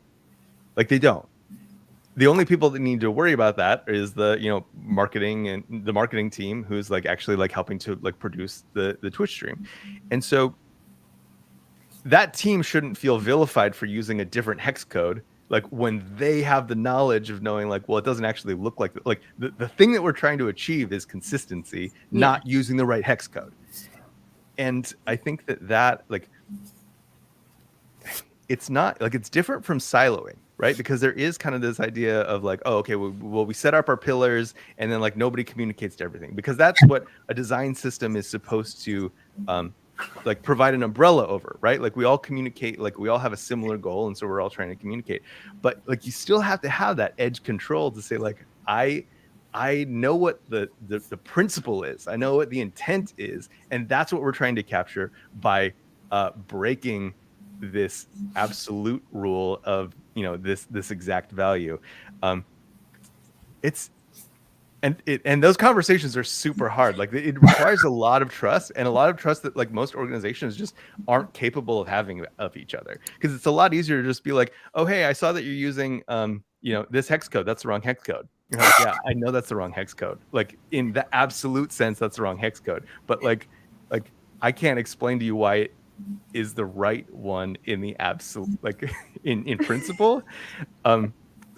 Speaker 4: Like they don't. The only people that need to worry about that is the, you know, marketing and the marketing team who's like actually like helping to like produce the Twitch stream. And so that team shouldn't feel vilified for using a different hex code, like when they have the knowledge of knowing like, well, it doesn't actually look like the thing that we're trying to achieve is consistency, not using the right hex code. And I think that like, it's not like, it's different from siloing, right? Because there is kind of this idea of like, oh, okay, well, we set up our pillars and then like nobody communicates to everything, because that's what a design system is supposed to like provide an umbrella over, right? Like we all communicate, like we all have a similar goal, and so we're all trying to communicate. But like you still have to have that edge control to say like, I know what the principle is, I know what the intent is, and that's what we're trying to capture by breaking this absolute rule of, you know, this exact value. And those conversations are super hard. Like it requires a lot of trust, and a lot of trust that like most organizations just aren't capable of having of each other. Because it's a lot easier to just be like, oh, hey, I saw that you're using you know, this hex code. That's the wrong hex code. You're like, yeah, I know that's the wrong hex code. Like in the absolute sense, that's the wrong hex code. But like I can't explain to you why it is the right one in the absolute, like in principle. So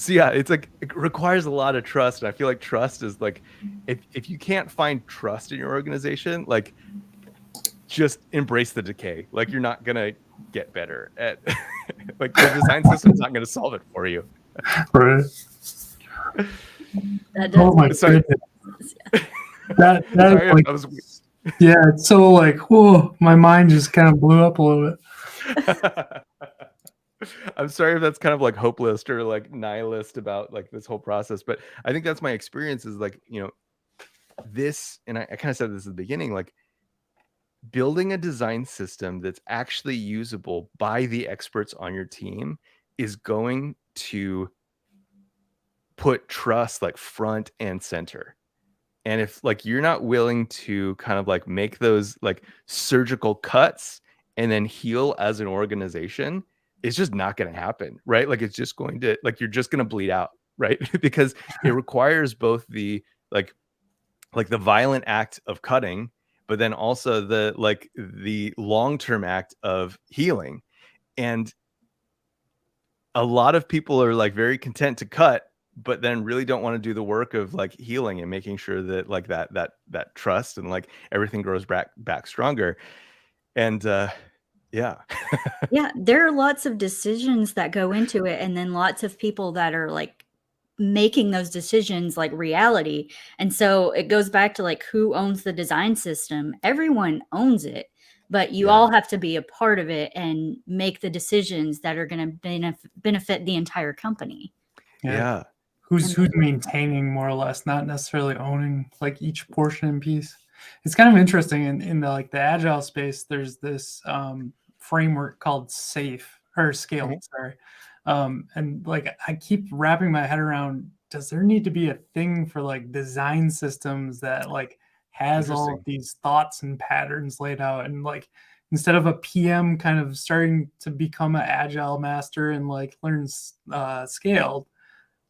Speaker 4: yeah, it's like, it requires a lot of trust. And I feel like trust is like, if you can't find trust in your organization, like just embrace the decay. Like you're not gonna get better at like the design system's not gonna solve it for you.
Speaker 2: Right.
Speaker 3: That
Speaker 2: Oh my
Speaker 4: Sorry.
Speaker 2: goodness. That
Speaker 4: Sorry,
Speaker 2: like,
Speaker 4: I was
Speaker 2: yeah, it's so like, whoa, my mind just kind of blew up a little bit.
Speaker 4: I'm sorry if that's kind of like hopeless or like nihilist about like this whole process, but I think that's my experience is like, you know, this, and I kind of said this at the beginning, like building a design system that's actually usable by the experts on your team is going to put trust like front and center. And if like you're not willing to kind of like make those like surgical cuts and then heal as an organization, it's just not going to happen, right? Like it's just going to, like you're just going to bleed out, right? Because it requires both the like the violent act of cutting, but then also the long-term act of healing. And a lot of people are like very content to cut, but then really don't want to do the work of like healing and making sure that like that trust and like everything grows back stronger. And yeah.
Speaker 3: Yeah, there are lots of decisions that go into it, and then lots of people that are like making those decisions like reality. And so it goes back to like, who owns the design system? Everyone owns it, but you all have to be a part of it and make the decisions that are going to benefit the entire company.
Speaker 4: Yeah.
Speaker 2: Who's maintaining more or less, not necessarily owning like each portion and piece. It's kind of interesting in the like the agile space. There's this framework called SAFe or Scale, sorry. And like I keep wrapping my head around, does there need to be a thing for like design systems that like has all of these thoughts and patterns laid out, and like instead of a PM kind of starting to become an agile master and like learns scaled,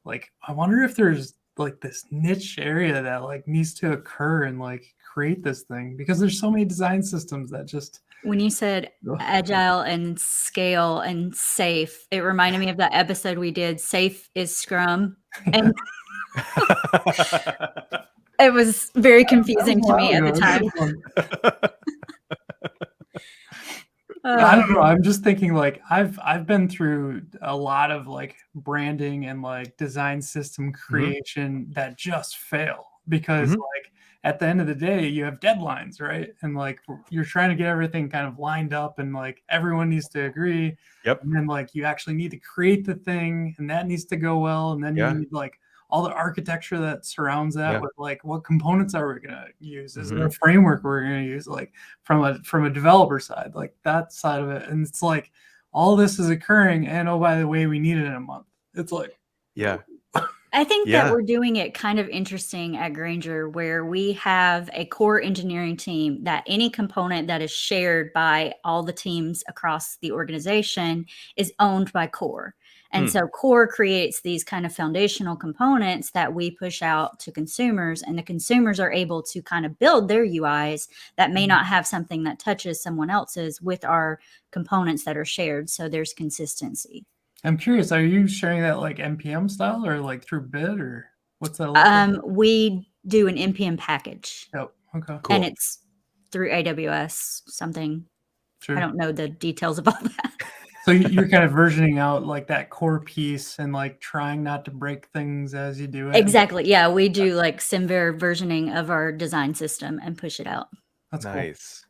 Speaker 2: like I wonder if there's like this niche area that like needs to occur and like create this thing, because there's so many design systems that just.
Speaker 3: When you said agile and scale and safe, it reminded me of that episode we did, Safe is Scrum. And it was very confusing to me at the time.
Speaker 2: I don't know. I'm just thinking like I've been through a lot of like branding and like design system creation that just fail because like at the end of the day you have deadlines, right? And like you're trying to get everything kind of lined up and like everyone needs to agree.
Speaker 4: Yep.
Speaker 2: And then like you actually need to create the thing and that needs to go well. And then you need like all the architecture that surrounds that with like what components are we gonna use? Is there a framework we're gonna use? Like from a developer side, like that side of it. And it's like all this is occurring, and oh by the way, we need it in a month. It's like
Speaker 3: I think that we're doing it kind of interesting at Grainger, where we have a core engineering team that any component that is shared by all the teams across the organization is owned by core. And so core creates these kind of foundational components that we push out to consumers, and the consumers are able to kind of build their UIs that may not have something that touches someone else's with our components that are shared. So there's consistency.
Speaker 2: I'm curious, are you sharing that like NPM style or like through bid, or what's that like?
Speaker 3: We do an NPM package.
Speaker 2: Oh, okay.
Speaker 3: Cool. And it's through AWS something.
Speaker 2: Sure.
Speaker 3: I don't know the details of all that.
Speaker 2: So you're kind of versioning out like that core piece and like trying not to break things as you do it.
Speaker 3: Exactly. Yeah, we do like SimVer versioning of our design system and push it out.
Speaker 2: That's
Speaker 4: nice. Cool.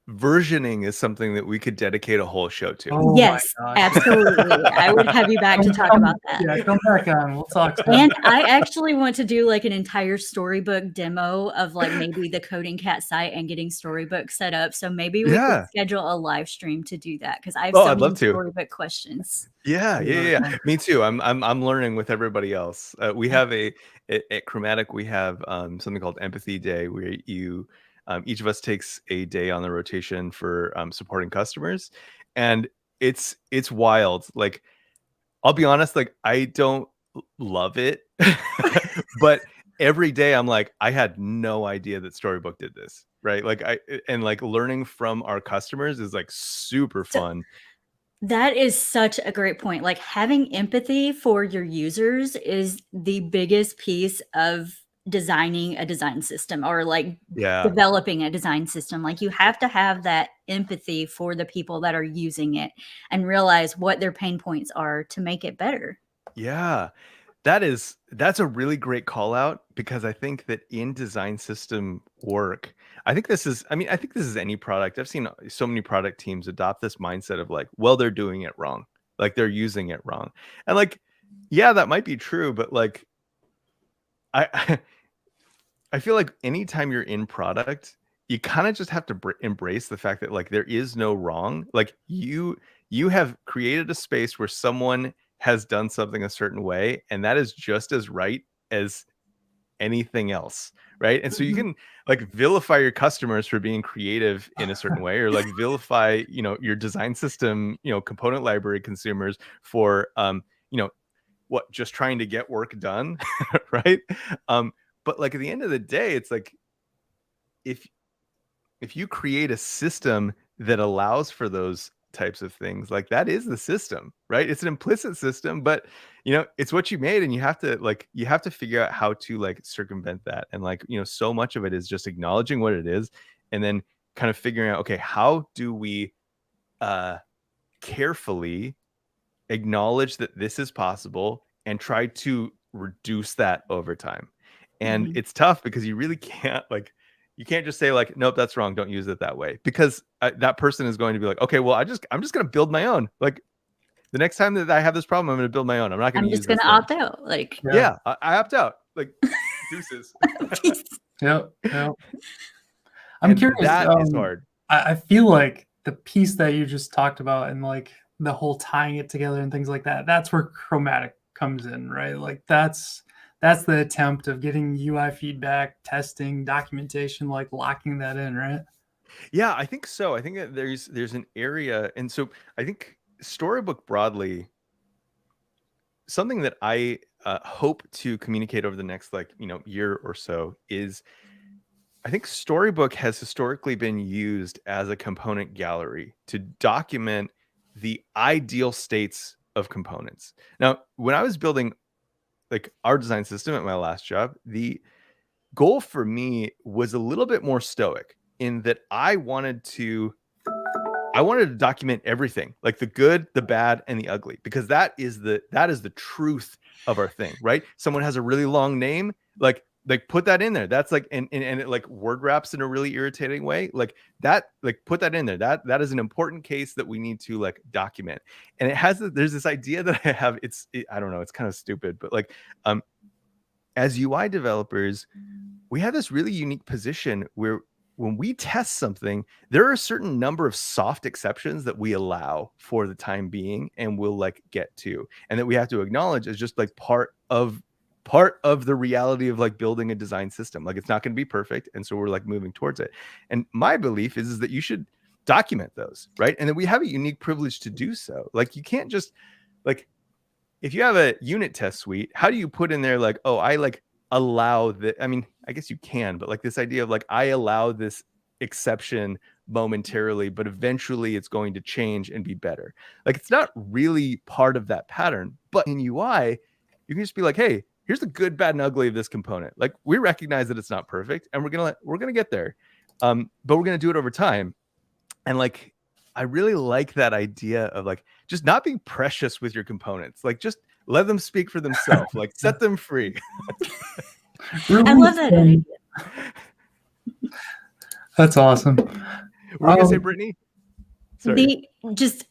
Speaker 4: Versioning is something that we could dedicate a whole show to.
Speaker 3: Oh, yes, absolutely. I would have you back to talk about that.
Speaker 2: Yeah, come back on. We'll talk.
Speaker 3: And I actually want to do like an entire storybook demo of like maybe the Coding Cat site and getting Storybook set up. So maybe we could schedule a live stream to do that, because I have so many Storybook questions.
Speaker 4: Yeah. Me too. I'm learning with everybody else. We have at Chromatic we have something called Empathy Day, where you. Each of us takes a day on the rotation for supporting customers, and it's wild. Like, I'll be honest, like I don't love it, but every day I'm like, I had no idea that Storybook did this, right? Like like learning from our customers is like super fun.
Speaker 3: That is such a great point. Like having empathy for your users is the biggest piece of designing a design system, or like developing a design system. Like you have to have that empathy for the people that are using it and realize what their pain points are to make it better.
Speaker 4: Yeah, that's a really great call out, because I think that in design system work, I think this is any product. I've seen so many product teams adopt this mindset of like, well, they're doing it wrong. Like they're using it wrong. And like, yeah, that might be true, but like I feel like anytime you're in product, you kind of just have to embrace the fact that like there is no wrong. Like you have created a space where someone has done something a certain way, and that is just as right as anything else, right? And so you can like vilify your customers for being creative in a certain way, or like vilify, your design system, component library consumers for just trying to get work done, right? But like at the end of the day, it's like if you create a system that allows for those types of things, like that is the system, right? It's an implicit system, but it's what you made, and you have to figure out how to like circumvent that. And like, so much of it is just acknowledging what it is, and then kind of figuring out, okay, how do we carefully acknowledge that this is possible and try to reduce that over time. And it's tough because you really can't you can't just say like, nope, that's wrong, don't use it that way, because that person is going to be like, okay, well, I'm just going to build my own. Like the next time that I have this problem, I'm going to build my own. I'm not going to use this. I'm just
Speaker 3: going to opt out. Like,
Speaker 4: I opt out. Like deuces.
Speaker 2: Yep. I'm curious.
Speaker 4: That is hard.
Speaker 2: I feel like the piece that you just talked about, and like the whole tying it together and things like that, that's where Chromatic comes in, right? Like that's that's the attempt of getting UI feedback, testing, documentation, like locking that in, right?
Speaker 4: Yeah, I think so. I think that there's an area, and so I think Storybook broadly, something that I hope to communicate over the next year or so is I think Storybook has historically been used as a component gallery to document the ideal states of components. Now, when I was building like our design system at my last job, the goal for me was a little bit more stoic in that I wanted to document everything, like the good, the bad, and the ugly, because that is the truth of our thing, right? Someone has a really long name, like put that in there. That's like and it like word wraps in a really irritating way. Like that, like put that in there. That is an important case that we need to like document. And there's this idea that I have, I don't know, it's kind of stupid, but like as UI developers, we have this really unique position where when we test something, there are a certain number of soft exceptions that we allow for the time being and we'll like get to, and that we have to acknowledge as just like part of the reality of like building a design system. Like it's not going to be perfect, and so we're like moving towards it. And my belief is that you should document those, right? And that we have a unique privilege to do so. Like you can't just like, if you have a unit test suite, how do you put in there like, oh, I like allow that? I mean, I guess you can, but like this idea of like, I allow this exception momentarily, but eventually it's going to change and be better. Like it's not really part of that pattern. But in UI, you can just be like, hey, here's the good, bad, and ugly of this component. Like we recognize that it's not perfect, and we're gonna get there, but we're gonna do it over time. And like, I really like that idea of like just not being precious with your components. Like just let them speak for themselves. Like set them free.
Speaker 3: I love that idea.
Speaker 2: That's awesome.
Speaker 4: What were you gonna say, Brittney? Sorry.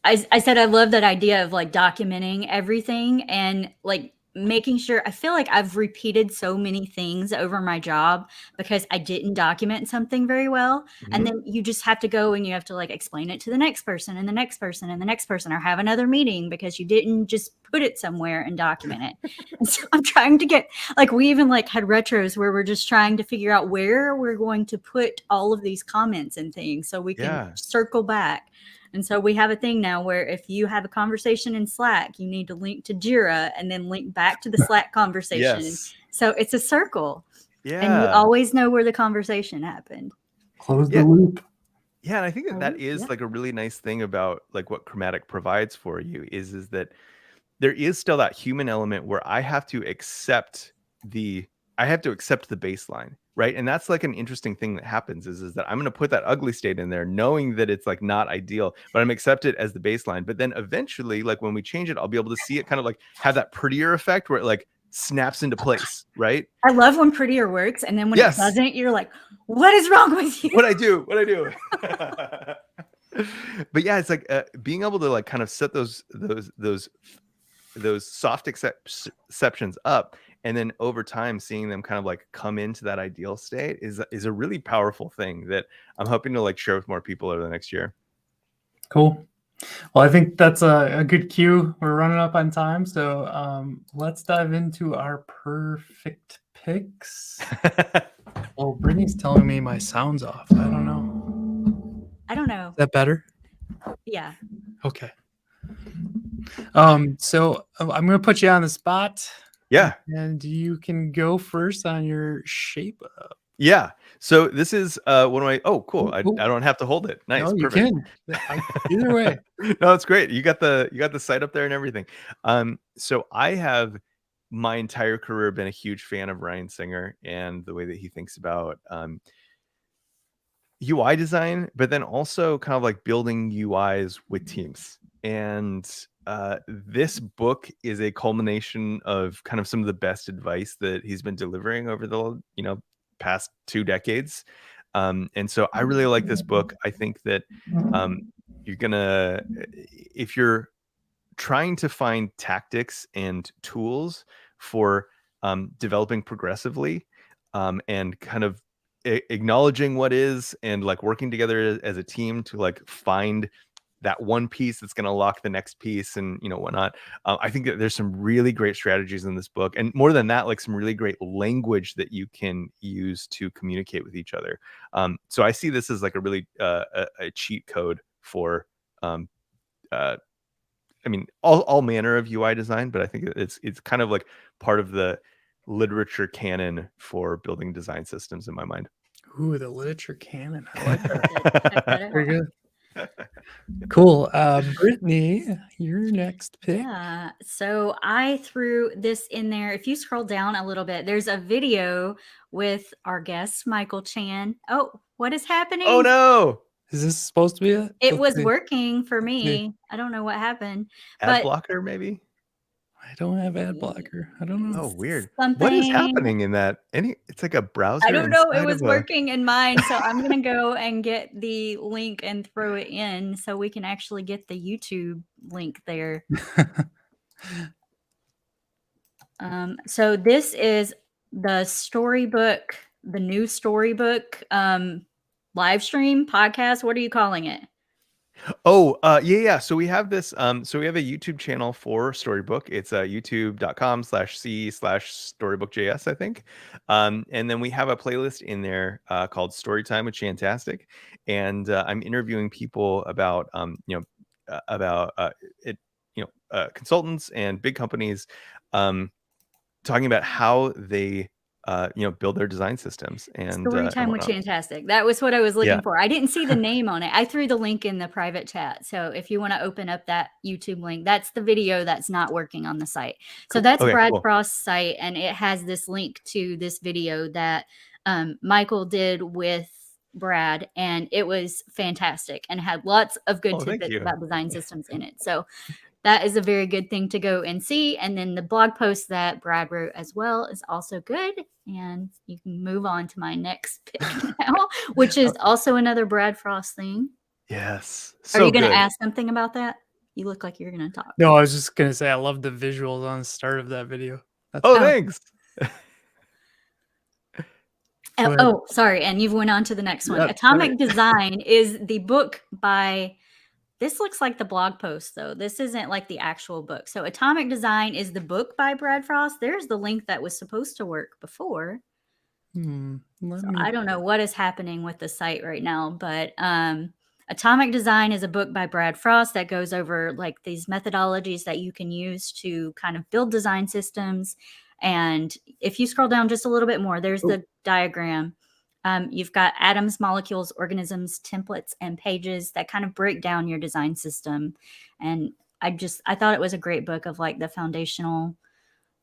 Speaker 3: I said I love that idea of like documenting everything and like making sure. I feel like I've repeated so many things over my job because I didn't document something very well. And then you just have to go and you have to like explain it to the next person and the next person and the next person, or have another meeting because you didn't just put it somewhere and document it. And so I'm trying to get, like, we even like had retros where we're just trying to figure out where we're going to put all of these comments and things so we can circle back. And so we have a thing now where if you have a conversation in Slack, you need to link to Jira and then link back to the Slack conversation.
Speaker 4: Yes.
Speaker 3: So it's a circle.
Speaker 4: Yeah.
Speaker 3: And you always know where the conversation happened.
Speaker 2: Close the loop.
Speaker 4: Yeah, and I think that is like a really nice thing about like what Chromatic provides for you is that there is still that human element where I have to accept the baseline, right? And that's like an interesting thing that happens is that I'm going to put that ugly state in there knowing that it's like not ideal, but I'm accept it as the baseline. But then eventually, like when we change it, I'll be able to see it kind of like have that prettier effect where it like snaps into place, right?
Speaker 3: I love when prettier works, and then when it doesn't, you're like, what is wrong with you?
Speaker 4: What I do. But yeah, it's like being able to like kind of set those soft exceptions up, and then over time seeing them kind of like come into that ideal state is a really powerful thing that I'm hoping to like share with more people over the next year.
Speaker 2: Cool. Well, I think that's a good cue. We're running up on time, so let's dive into our Purrfect Picks. Oh, Brittney's telling me my sound's off. I don't know. Is that better?
Speaker 3: Yeah.
Speaker 2: Okay. So I'm going to put you on the spot.
Speaker 4: Yeah.
Speaker 2: And you can go first on your shape up.
Speaker 4: Yeah. So this is one of my, oh, cool. I don't have to hold it. Nice.
Speaker 2: No, you
Speaker 4: perfect.
Speaker 2: can. Either way.
Speaker 4: No, it's great. You got the site up there and everything. So I have my entire career been a huge fan of Ryan Singer and the way that he thinks about UI design, but then also kind of like building UIs with teams. And this book is a culmination of kind of some of the best advice that he's been delivering over the past 2 decades. And so I really like this book. I think that if you're trying to find tactics and tools for developing progressively and kind of acknowledging what is and like working together as a team to like find that one piece that's going to lock the next piece and whatnot. I think that there's some really great strategies in this book, and more than that, like some really great language that you can use to communicate with each other. So I see this as like a really a cheat code for I mean, all manner of UI design, but I think it's kind of like part of the literature canon for building design systems in my mind.
Speaker 1: Ooh, the literature canon. I like that.
Speaker 3: Check that out.
Speaker 1: Very good. Cool. Brittney, your next pick.
Speaker 3: Yeah. So I threw this in there. If you scroll down a little bit, there's a video with our guest, Michael Chan. Oh, what is happening?
Speaker 4: Oh no!
Speaker 1: Is this supposed to be it?
Speaker 3: It
Speaker 1: Let's
Speaker 3: was
Speaker 1: see.
Speaker 3: working for
Speaker 1: see.
Speaker 3: me. I don't know what happened.
Speaker 4: Ad blocker, maybe?
Speaker 1: I don't have ad blocker. I don't know.
Speaker 4: Oh, weird.
Speaker 3: Something.
Speaker 4: What is happening in that? It's like a browser.
Speaker 3: I don't know. It
Speaker 4: inside
Speaker 3: was
Speaker 4: of
Speaker 3: working in mine. So I'm going to go and get the link and throw it in so we can actually get the YouTube link there. So this is the storybook, the new storybook live stream podcast. What are you calling it?
Speaker 4: Oh, yeah. So we have this. So we have a YouTube channel for Storybook. It's youtube.com/c/storybookjs, I think. And then we have a playlist in there called Storytime with Chantastic, and I'm interviewing people about consultants and big companies, talking about how they build their design systems. And
Speaker 3: Storytime with Chantastic. That was what I was looking for. I didn't see the name on it. I threw the link in the private chat. So if you want to open up that YouTube link, that's the video that's not working on the site. So that's Brad Frost's site, and it has this link to this video that Michael did with Brad, and it was fantastic and had lots of good tidbits about design systems in it. So that is a very good thing to go and see. And then the blog post that Brad wrote as well is also good. And you can move on to my next pick now, which is also another Brad Frost thing.
Speaker 4: Yes.
Speaker 3: Are you going to ask something about that? You look like you're going to talk.
Speaker 1: No, I was just going to say I love the visuals on the start of that video.
Speaker 4: Thanks.
Speaker 3: Oh, sorry. And you've went on to the next one. Atomic Design is the book by... This looks like the blog post, though. This isn't like the actual book. So Atomic Design is the book by Brad Frost. There's the link that was supposed to work before. I don't know what is happening with the site right now, but Atomic Design is a book by Brad Frost that goes over like these methodologies that you can use to kind of build design systems. And if you scroll down just a little bit more, there's the diagram. You've got atoms, molecules, organisms, templates, and pages that kind of break down your design system. And I thought it was a great book of like the foundational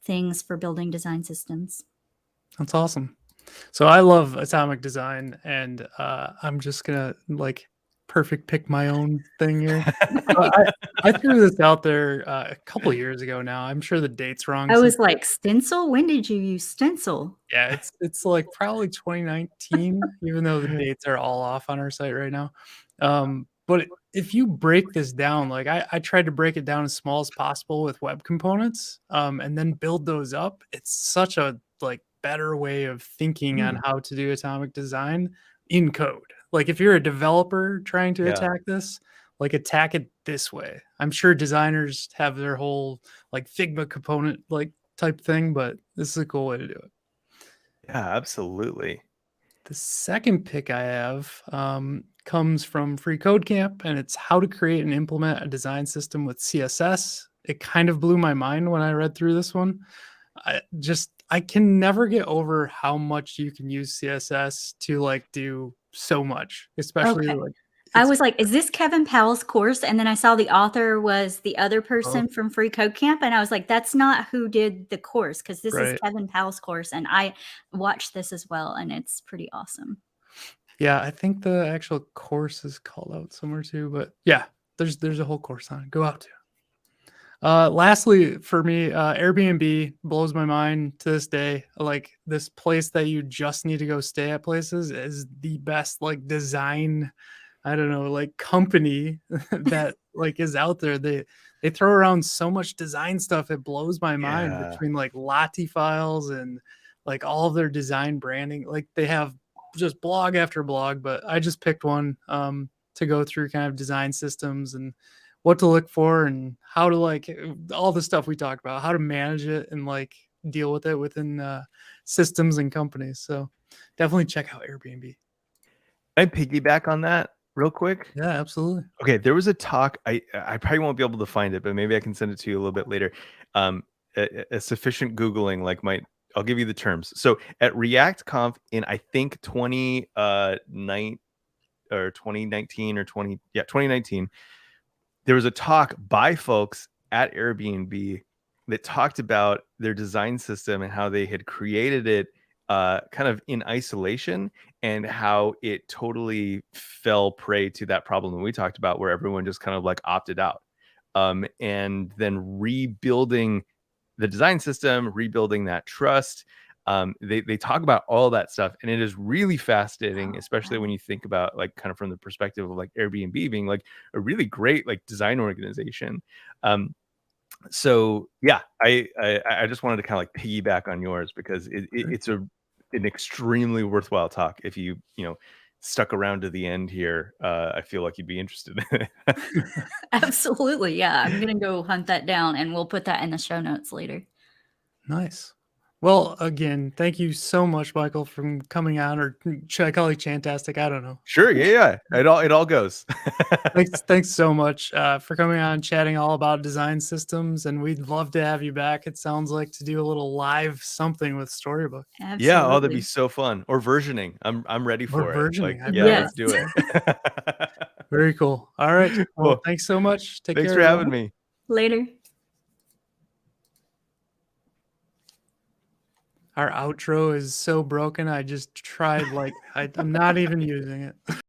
Speaker 3: things for building design systems.
Speaker 1: That's awesome. So I love Atomic Design, and I'm just going to like perfect pick my own thing here. I threw this out there a couple of years ago now. I'm sure the date's wrong.
Speaker 3: I was like, stencil? When did you use stencil?
Speaker 1: Yeah, it's like probably 2019, even though the dates are all off on our site right now. But if you break this down, like I tried to break it down as small as possible with web components, and then build those up. It's such a like better way of thinking on how to do Atomic Design in code. Like if you're a developer trying to attack this, like attack it this way. I'm sure designers have their whole like Figma component like type thing, but this is a cool way to do it.
Speaker 4: Yeah, absolutely.
Speaker 1: The second pick I have comes from Free Code Camp, and it's how to create and implement a design system with CSS. It kind of blew my mind when I read through this one. I can never get over how much you can use CSS to like do so much, especially like
Speaker 3: I was like, is this Kevin Powell's course? And then I saw the author was the other person from Free Code Camp. And I was like, that's not who did the course, because this is Kevin Powell's course. And I watched this as well, and it's pretty awesome.
Speaker 1: Yeah, I think the actual course is called out somewhere too. But yeah, there's a whole course on it. Go out to. Lastly, for me, Airbnb blows my mind to this day. Like this place that you just need to go stay at places is the best like design, I don't know, like company that like is out there. They throw around so much design stuff. It blows my mind between like Lottie files and like all of their design branding. Like they have just blog after blog, but I just picked one.
Speaker 2: to go through kind of design systems and what to look for and how to like all the stuff we talked about, how to manage it and like deal with it within systems and companies. So definitely check out Airbnb.
Speaker 4: Can I piggyback on that real quick?
Speaker 2: Yeah, absolutely.
Speaker 4: Okay, there was a talk. I probably won't be able to find it, but maybe I can send it to you a little bit later. A sufficient Googling I'll give you the terms. So at ReactConf in I think 2019 or 2019, there was a talk by folks at Airbnb that talked about their design system and how they had created it kind of in isolation and how it totally fell prey to that problem that we talked about where everyone just kind of like opted out. And then rebuilding the design system, rebuilding that trust. They talk about all that stuff, and it is really fascinating, especially when you think about like kind of from the perspective of like Airbnb being like a really great like design organization. So yeah, I just wanted to kind of like piggyback on yours because it's an extremely worthwhile talk. If you stuck around to the end here, I feel like you'd be interested in it.
Speaker 3: Absolutely. Yeah. I'm going to go hunt that down and we'll put that in the show notes later.
Speaker 2: Nice. Well, again, thank you so much, Michael, for coming on, or should I call you Chantastic? I don't know.
Speaker 4: Sure. Yeah. It all goes.
Speaker 2: Thanks so much for coming on, chatting all about design systems, and we'd love to have you back. It sounds like to do a little live something with Storybook.
Speaker 3: Absolutely.
Speaker 4: Yeah. Oh, that'd be so fun. Or versioning. I'm ready for it.
Speaker 2: Versioning.
Speaker 4: Like, yeah, let's do it.
Speaker 2: Very cool. All right. Well,
Speaker 4: Cool.
Speaker 2: thanks so much.
Speaker 4: Thanks for having me.
Speaker 3: Later.
Speaker 2: Our outro is so broken. I just tried I'm not even using it.